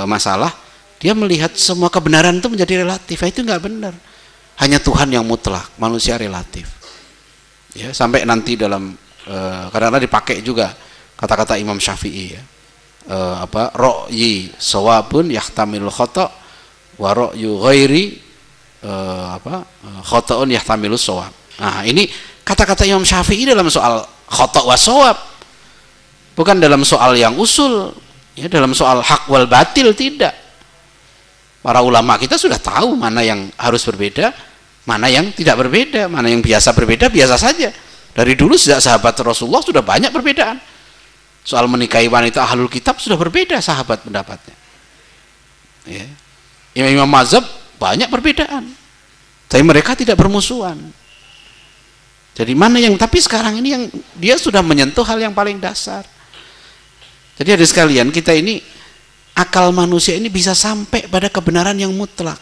masalah. Dia melihat semua kebenaran itu menjadi relatif. Itu nggak benar. Hanya Tuhan yang mutlak, manusia relatif. Ya, sampai nanti dalam kadang-kadang dipakai juga kata-kata Imam Syafi'i, ya. Ra'yi shawabun yahtamil khata' wa ra'yu ghairi khata'un yahtamilu shawab. Nah, ini kata-kata Imam Syafi'i dalam soal khata' wa shawab, bukan dalam soal yang usul, ya, dalam soal hak wal batil tidak. Para ulama kita sudah tahu mana yang harus berbeda, mana yang tidak berbeda, mana yang biasa berbeda, biasa saja. Dari dulu sejak sahabat Rasulullah sudah banyak perbedaan. Soal menikahi wanita ahlul kitab sudah berbeda sahabat pendapatnya. Ya. Imam mazhab banyak perbedaan, tapi mereka tidak bermusuhan. Jadi mana yang, tapi sekarang ini yang dia sudah menyentuh hal yang paling dasar. Jadi ada sekalian, kita ini akal manusia ini bisa sampai pada kebenaran yang mutlak.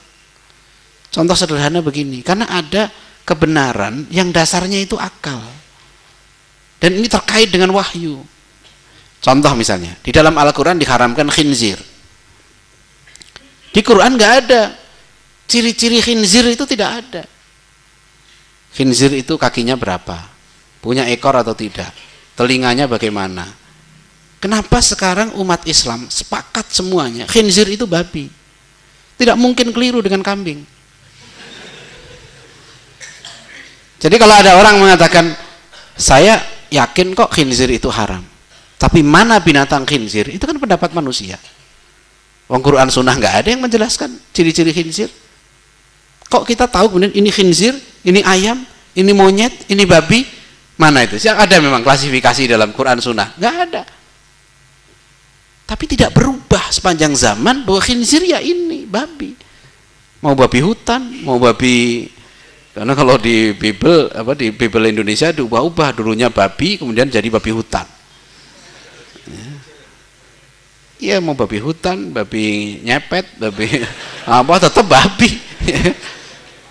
Contoh sederhana begini, karena ada kebenaran yang dasarnya itu akal. Dan ini terkait dengan wahyu. Contoh misalnya, di dalam Al-Quran diharamkan khinzir. Di Quran nggak ada ciri-ciri khinzir, itu tidak ada. Khinzir itu kakinya berapa, punya ekor atau tidak, telinganya bagaimana, Kenapa sekarang umat Islam sepakat semuanya khinzir itu babi? Tidak mungkin keliru dengan kambing. Jadi kalau ada orang mengatakan, saya yakin kok khinzir itu haram, tapi mana binatang khinzir? Itu kan pendapat manusia. Wong Quran Sunnah nggak ada yang menjelaskan ciri-ciri khinzir. Kok kita tahu kemudian ini khinzir, ini ayam, ini monyet, ini babi? Mana itu? Yang ada memang klasifikasi dalam Quran Sunnah? Nggak ada. Tapi tidak berubah sepanjang zaman bahwa khinzir ya ini babi. Mau babi hutan, mau babi, karena kalau di Bible di Bible Indonesia diubah-ubah, dulunya babi kemudian jadi babi hutan. Ya mau babi hutan, babi nyepet, babi apa tetap babi.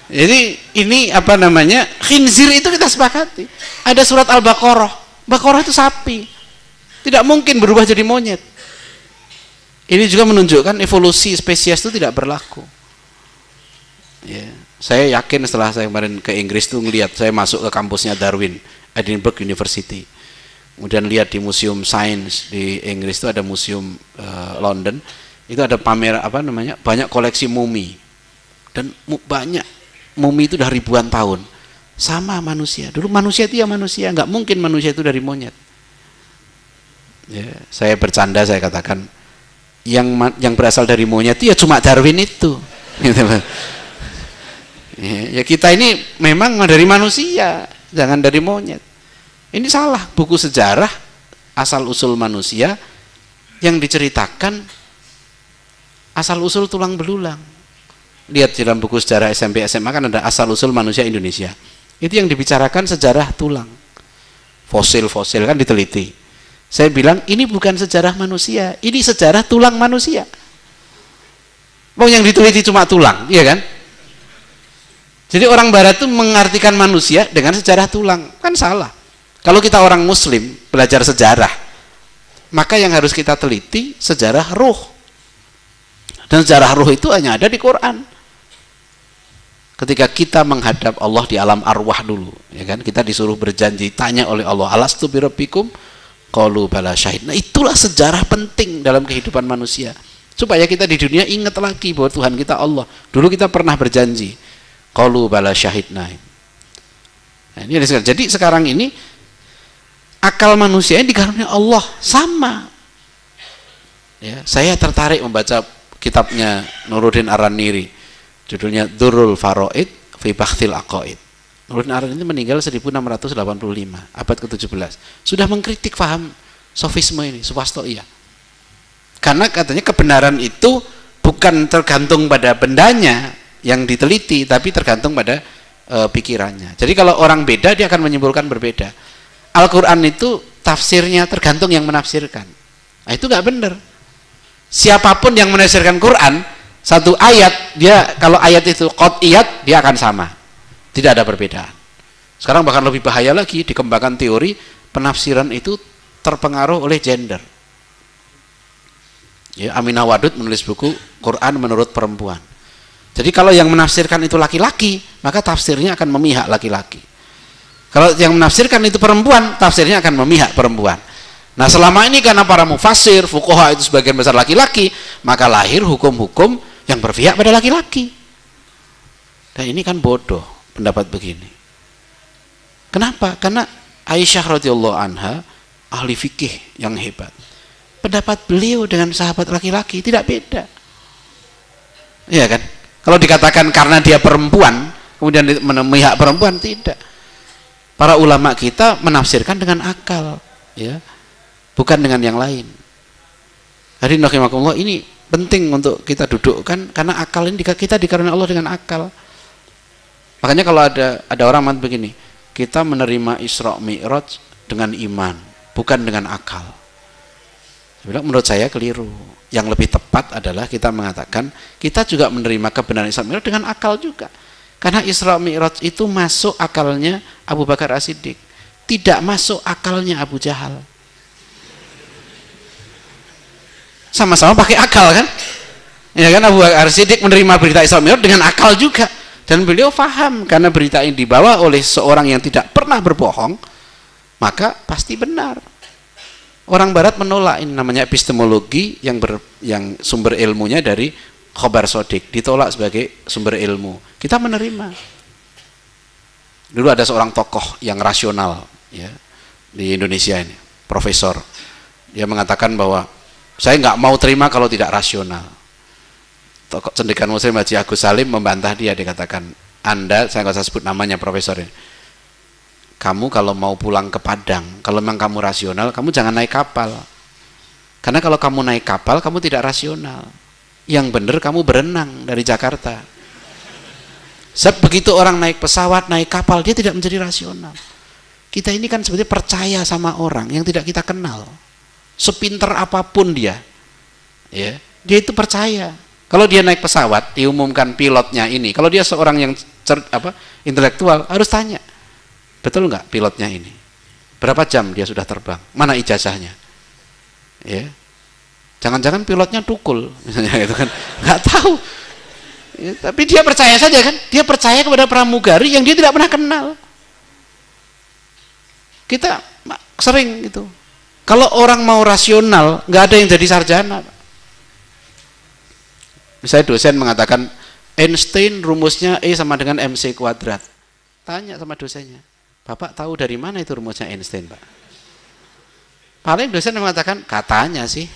Jadi ini khinzir itu kita sepakati. Ada surat Al-Baqarah. Baqarah itu sapi. Tidak mungkin berubah jadi monyet. Ini juga menunjukkan evolusi spesies itu tidak berlaku. Ya, saya yakin setelah saya kemarin ke Inggris tuh ngelihat, saya masuk ke kampusnya Darwin, Edinburgh University. Kemudian lihat di Museum Science di Inggris itu ada museum London, itu ada pamer banyak koleksi mumi. Dan banyak mumi itu udah ribuan tahun. Sama manusia. Dulu manusia itu ya manusia, nggak mungkin manusia itu dari monyet. Ya, saya bercanda, saya katakan yang berasal dari monyet itu ya cuma Darwin itu. Gitu. Ya kita ini memang dari manusia, jangan dari monyet. Ini salah, buku sejarah asal usul manusia yang diceritakan asal usul tulang belulang. Lihat dalam buku sejarah SMP SMA kan ada asal usul manusia Indonesia. Itu yang dibicarakan sejarah tulang. Fosil-fosil kan diteliti. Saya bilang ini bukan sejarah manusia, ini sejarah tulang manusia. Mau yang diteliti cuma tulang, iya kan? Jadi orang barat itu mengartikan manusia dengan sejarah tulang, kan salah. Kalau kita orang muslim belajar sejarah, maka yang harus kita teliti sejarah ruh. Dan sejarah ruh itu hanya ada di Quran. Ketika kita menghadap Allah di alam arwah dulu, ya kan? Kita disuruh berjanji, tanya oleh Allah, alastu birabbikum? Qalu bala syahid. Nah, itulah sejarah penting dalam kehidupan manusia. Supaya kita di dunia ingat lagi bahwa Tuhan kita Allah. Dulu kita pernah berjanji. Qalu bala syahidna. Nah, ini ada. Jadi sekarang ini akal manusia ini dikaruniai Allah sama. Ya, saya tertarik membaca kitabnya Nuruddin Ar-Raniri. Judulnya Durrul Faraid fi Bakhtil Aqaid. Nuruddin Ar-Raniri itu meninggal 1685, abad ke-17. Sudah mengkritik faham sofisme ini, Swasto'iyah. Karena katanya kebenaran itu bukan tergantung pada bendanya yang diteliti, tapi tergantung pada pikirannya. Jadi kalau orang beda, dia akan menyimpulkan berbeda. Al-Quran itu tafsirnya tergantung yang menafsirkan. Nah, itu nggak benar. Siapapun yang menafsirkan Quran, satu ayat, dia kalau ayat itu qat'iyat, dia akan sama. Tidak ada perbedaan. Sekarang bahkan lebih bahaya lagi, dikembangkan teori penafsiran itu terpengaruh oleh gender. Ya, Aminah Wadud menulis buku Quran menurut perempuan. Jadi kalau yang menafsirkan itu laki-laki, maka tafsirnya akan memihak laki-laki. Kalau yang menafsirkan itu perempuan, tafsirnya akan memihak perempuan. Nah, selama ini karena para mufassir, fuqaha itu sebagian besar laki-laki, maka lahir hukum-hukum yang berpihak pada laki-laki. Dan ini kan bodoh pendapat begini. Kenapa? Karena Aisyah radhiyallahu anha ahli fikih yang hebat. Pendapat beliau dengan sahabat laki-laki tidak beda. Iya kan? Kalau dikatakan karena dia perempuan, kemudian memihak perempuan, tidak. Para ulama kita menafsirkan dengan akal, ya, bukan dengan yang lain. Hadirin rahimakumullah, ini penting untuk kita dudukkan karena akal ini kita dikaruniai Allah dengan akal. Makanya kalau ada orang mengatakan begini, kita menerima Isra Mi'raj dengan iman, bukan dengan akal. Menurut saya keliru. Yang lebih tepat adalah kita mengatakan kita juga menerima kebenaran Isra Mi'raj dengan akal juga. Karena Isra Mi'raj itu masuk akalnya Abu Bakar As-Siddiq, tidak masuk akalnya Abu Jahal. Sama-sama pakai akal kan? Ya kan, Abu Bakar As-Siddiq menerima berita Isra Mi'raj dengan akal juga. Dan beliau faham karena berita ini dibawa oleh seorang yang tidak pernah berbohong, maka pasti benar. Orang barat menolak, ini namanya epistemologi yang sumber ilmunya dari khobar sodik, ditolak sebagai sumber ilmu. Kita menerima. Dulu ada seorang tokoh yang rasional ya di Indonesia ini, profesor. Dia mengatakan bahwa saya nggak mau terima kalau tidak rasional. Tokoh cendekiawan Muslim Haji Agus Salim membantah dia, dikatakan, Anda, saya nggak usah sebut namanya profesor ini, kamu kalau mau pulang ke Padang, kalau memang kamu rasional, kamu jangan naik kapal. Karena kalau kamu naik kapal, kamu tidak rasional. Yang benar kamu berenang dari Jakarta. Sebab begitu orang naik pesawat, naik kapal, dia tidak menjadi rasional. Kita ini kan sebetulnya percaya sama orang yang tidak kita kenal. Sepinter apapun dia, ya, dia itu percaya. Kalau dia naik pesawat, diumumkan pilotnya ini. Kalau dia seorang yang intelektual, harus tanya, betul nggak pilotnya ini? Berapa jam dia sudah terbang? Mana ijazahnya? Ya, jangan-jangan pilotnya tukul, misalnya itu kan, nggak tahu. Ya, tapi dia percaya saja kan? Dia percaya kepada pramugari yang dia tidak pernah kenal. Kita sering gitu. Kalau orang mau rasional, nggak ada yang jadi sarjana. Misalnya dosen mengatakan Einstein rumusnya E sama dengan MC kuadrat. Tanya sama dosennya, Bapak tahu dari mana itu rumusnya Einstein, Pak? Paling dosen mengatakan, katanya sih.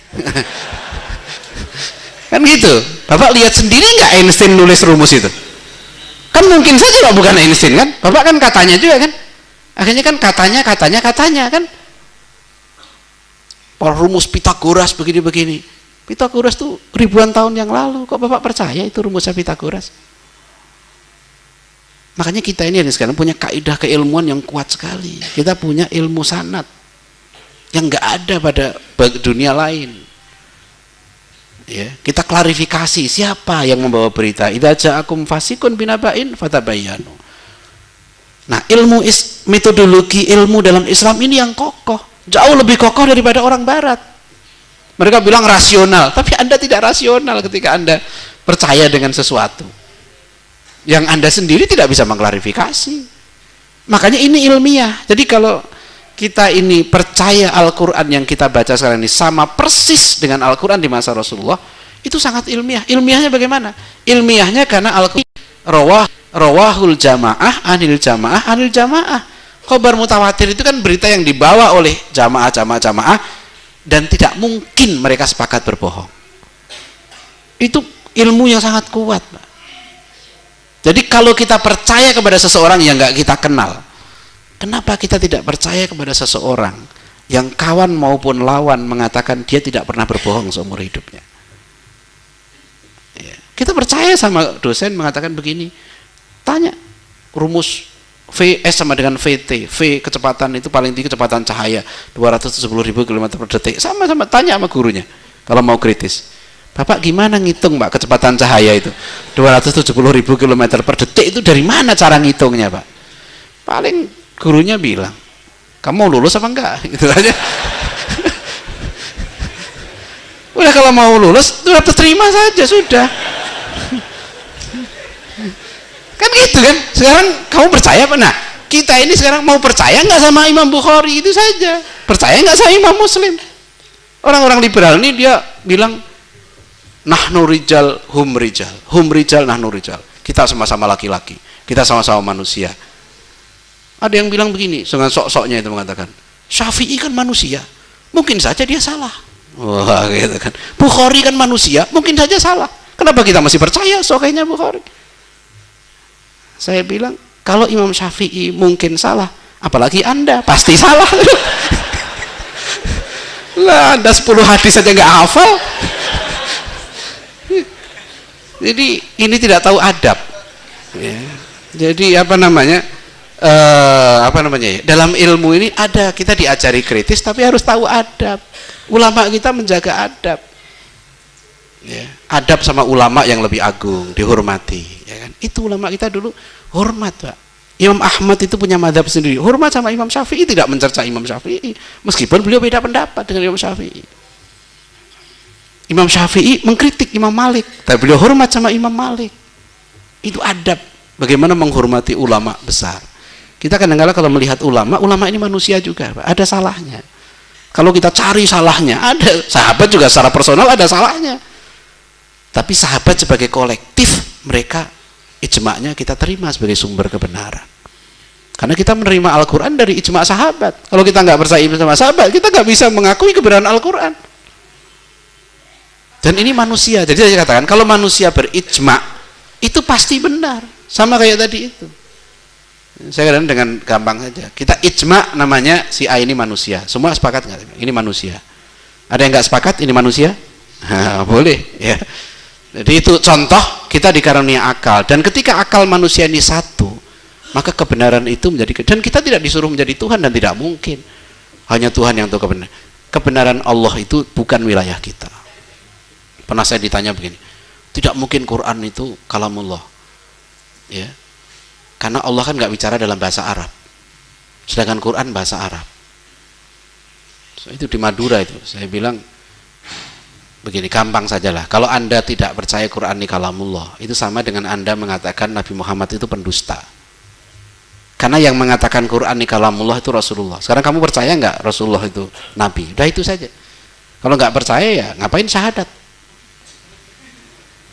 Kan gitu. Bapak lihat sendiri nggak Einstein nulis rumus itu? Kan mungkin saja Pak bukan Einstein kan? Bapak kan katanya juga kan? Akhirnya kan katanya kan? Rumus Pitagoras begini-begini. Pitagoras tuh ribuan tahun yang lalu. Kok Bapak percaya itu rumusnya Pitagoras? Makanya kita ini sekarang punya kaidah keilmuan yang kuat sekali. Kita punya ilmu sanad yang nggak ada pada dunia lain. Ya, kita klarifikasi siapa yang membawa berita. Idza ja'akum fasikun binaba'in fatabayyanu. Nah, metodologi ilmu dalam Islam ini yang kokoh, jauh lebih kokoh daripada orang barat. Mereka bilang rasional, tapi Anda tidak rasional ketika Anda percaya dengan sesuatu yang Anda sendiri tidak bisa mengklarifikasi. Makanya ini ilmiah. Jadi kalau kita ini percaya Al-Quran yang kita baca sekarang ini sama persis dengan Al-Quran di masa Rasulullah, itu sangat ilmiah. Ilmiahnya bagaimana? Ilmiahnya karena Al-Quran rawahul jamaah anil jamaah. Khobar mutawatir itu kan berita yang dibawa oleh jamaah dan tidak mungkin mereka sepakat berbohong. Itu ilmu yang sangat kuat, Pak. Jadi kalau kita percaya kepada seseorang yang nggak kita kenal, kenapa kita tidak percaya kepada seseorang yang kawan maupun lawan mengatakan dia tidak pernah berbohong seumur hidupnya? Ya. Kita percaya sama dosen mengatakan begini, tanya rumus Vs sama dengan Vt, V kecepatan itu paling tinggi kecepatan cahaya 270.000 km per detik, sama-sama tanya sama gurunya kalau mau kritis. Bapak gimana ngitung Pak kecepatan cahaya itu 270.000 km per detik, itu dari mana cara ngitungnya Pak? Paling gurunya bilang, kamu mau lulus apa enggak? Gitu aja. Udah kalau mau lulus, udah terima saja sudah. Kan gitu kan? Sekarang kamu percaya apa? Nah, kita ini sekarang mau percaya nggak sama Imam Bukhari itu saja? Percaya nggak sama Imam Muslim? Orang-orang liberal ini dia bilang, nahnu rijal, hum rijal, nahnu rijal. Kita sama-sama laki-laki, kita sama-sama manusia. Ada yang bilang begini, dengan sok-soknya itu mengatakan, Syafi'i kan manusia, mungkin saja dia salah. Wah, gitu kan. Bukhari kan manusia, mungkin saja salah. Kenapa kita masih percaya sokainya Bukhari? Saya bilang, kalau Imam Syafi'i mungkin salah, apalagi Anda pasti salah. Lah, Anda 10 hadis saja nggak hafal. Jadi ini tidak tahu adab. Ya. Jadi apa namanya ya, dalam ilmu ini ada, kita diajari kritis tapi harus tahu adab. Ulama kita menjaga adab. Ya, adab sama ulama yang lebih agung, dihormati, ya kan? Itu ulama kita dulu hormat, Pak. Imam Ahmad itu punya madhab sendiri, hormat sama Imam Syafi'i, tidak mencerca Imam Syafi'i meskipun beliau beda pendapat dengan Imam Syafi'i. Imam Syafi'i mengkritik Imam Malik, tapi beliau hormat sama Imam Malik. Itu adab, bagaimana menghormati ulama besar. Kita kadang-kadang kalau melihat ulama ini manusia juga, Pak. Ada salahnya. Kalau kita cari salahnya, ada. Sahabat juga secara personal ada salahnya. Tapi sahabat sebagai kolektif, mereka ijma'nya kita terima sebagai sumber kebenaran. Karena kita menerima Al-Quran dari ijma' sahabat. Kalau kita nggak percaya sama sahabat, kita nggak bisa mengakui kebenaran Al-Quran. Dan ini manusia. Jadi saya katakan, kalau manusia berijma', itu pasti benar. Sama kayak tadi itu. Saya katakan dengan gampang saja. Kita ijma' namanya si A ini manusia. Semua sepakat nggak? Ini manusia. Ada yang nggak sepakat? Ini manusia? Boleh. Ya. Jadi itu contoh kita dikaruniai akal. Dan ketika akal manusia ini satu, maka kebenaran itu menjadi. Dan kita tidak disuruh menjadi Tuhan dan tidak mungkin. Hanya Tuhan yang tahu kebenaran. Kebenaran Allah itu bukan wilayah kita. Pernah saya ditanya begini, tidak mungkin Quran itu kalamullah. Ya. Karena Allah kan nggak bicara dalam bahasa Arab, sedangkan Quran bahasa Arab. So, itu di Madura itu, saya bilang begini, gampang sajalah. Kalau Anda tidak percaya Quran ini kalamullah, itu sama dengan Anda mengatakan Nabi Muhammad itu pendusta. Karena yang mengatakan Quran ini kalamullah itu Rasulullah. Sekarang kamu percaya nggak Rasulullah itu Nabi? Udah itu saja. Kalau nggak percaya ya ngapain syahadat?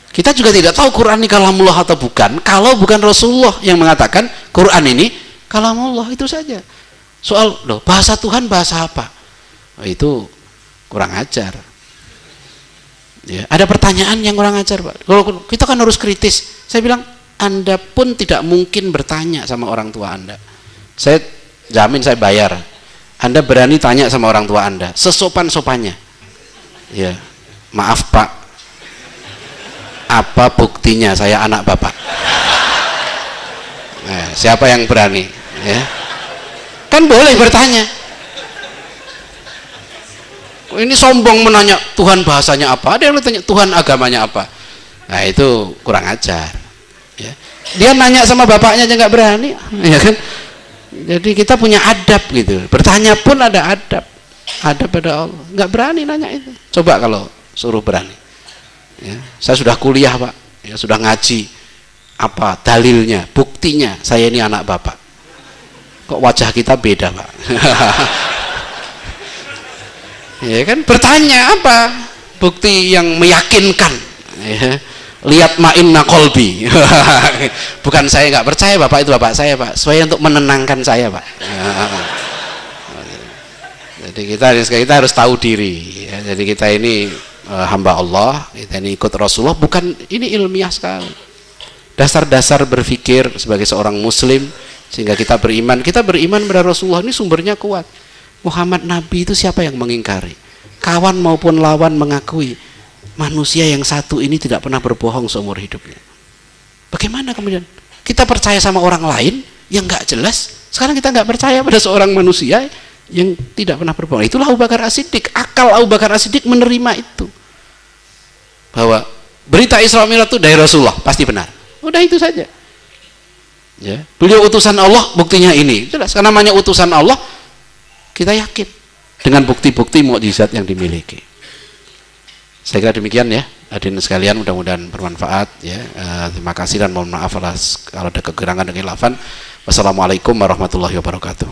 Kita juga tidak tahu Quran ini kalamullah atau bukan, kalau bukan Rasulullah yang mengatakan Quran ini kalamullah, itu saja. Soal loh, bahasa Tuhan bahasa apa? Oh, itu kurang ajar. Ya, ada pertanyaan yang kurang ajar, Pak. Kalau kita kan harus kritis. Saya bilang, Anda pun tidak mungkin bertanya sama orang tua Anda. Saya jamin, saya bayar. Anda berani tanya sama orang tua Anda, sesopan-sopannya. Ya, maaf Pak, apa buktinya saya anak Bapak? Nah, siapa yang berani? Ya. Kan boleh bertanya. Ini sombong menanya Tuhan bahasanya apa? Ada yang bertanya Tuhan agamanya apa? Nah, itu kurang ajar. Ya. Dia nanya sama bapaknya aja nggak berani, ya kan? Jadi kita punya adab gitu. Bertanya pun ada adab. Adab pada Allah. Nggak berani nanya itu. Coba kalau suruh berani. Ya, saya sudah kuliah Pak, ya, sudah ngaji, apa dalilnya, buktinya saya ini anak Bapak. Kok wajah kita beda Pak? Ya kan, bertanya apa bukti yang meyakinkan, ya. Lihat ma'inna qalbi. Bukan saya nggak percaya Bapak itu Bapak saya Pak, supaya untuk menenangkan saya Pak. Jadi kita harus tahu diri, ya. Jadi kita ini hamba Allah, kita ini ikut Rasulullah, bukan ini ilmiah sekali. Dasar-dasar berpikir sebagai seorang muslim, sehingga kita beriman pada Rasulullah ini sumbernya kuat. Muhammad Nabi itu siapa yang mengingkari? Kawan maupun lawan mengakui manusia yang satu ini tidak pernah berbohong seumur hidupnya. Bagaimana kemudian kita percaya sama orang lain yang nggak jelas? Sekarang kita nggak percaya pada seorang manusia yang tidak pernah berbohong. Itulah Abu Bakar As-Siddiq. Akal Abu Bakar As-Siddiq menerima itu, bahwa berita Isra Mi'raj itu dari Rasulullah pasti benar. Udah itu saja. Ya, beliau utusan Allah, buktinya ini. Jelas, karena namanya utusan Allah, kita yakin dengan bukti-bukti mukjizat yang dimiliki. Saya kira demikian ya, hadirin sekalian, mudah-mudahan bermanfaat ya. Terima kasih dan mohon maaf kalau ada kekurangan dan khilafan. Wassalamualaikum warahmatullahi wabarakatuh.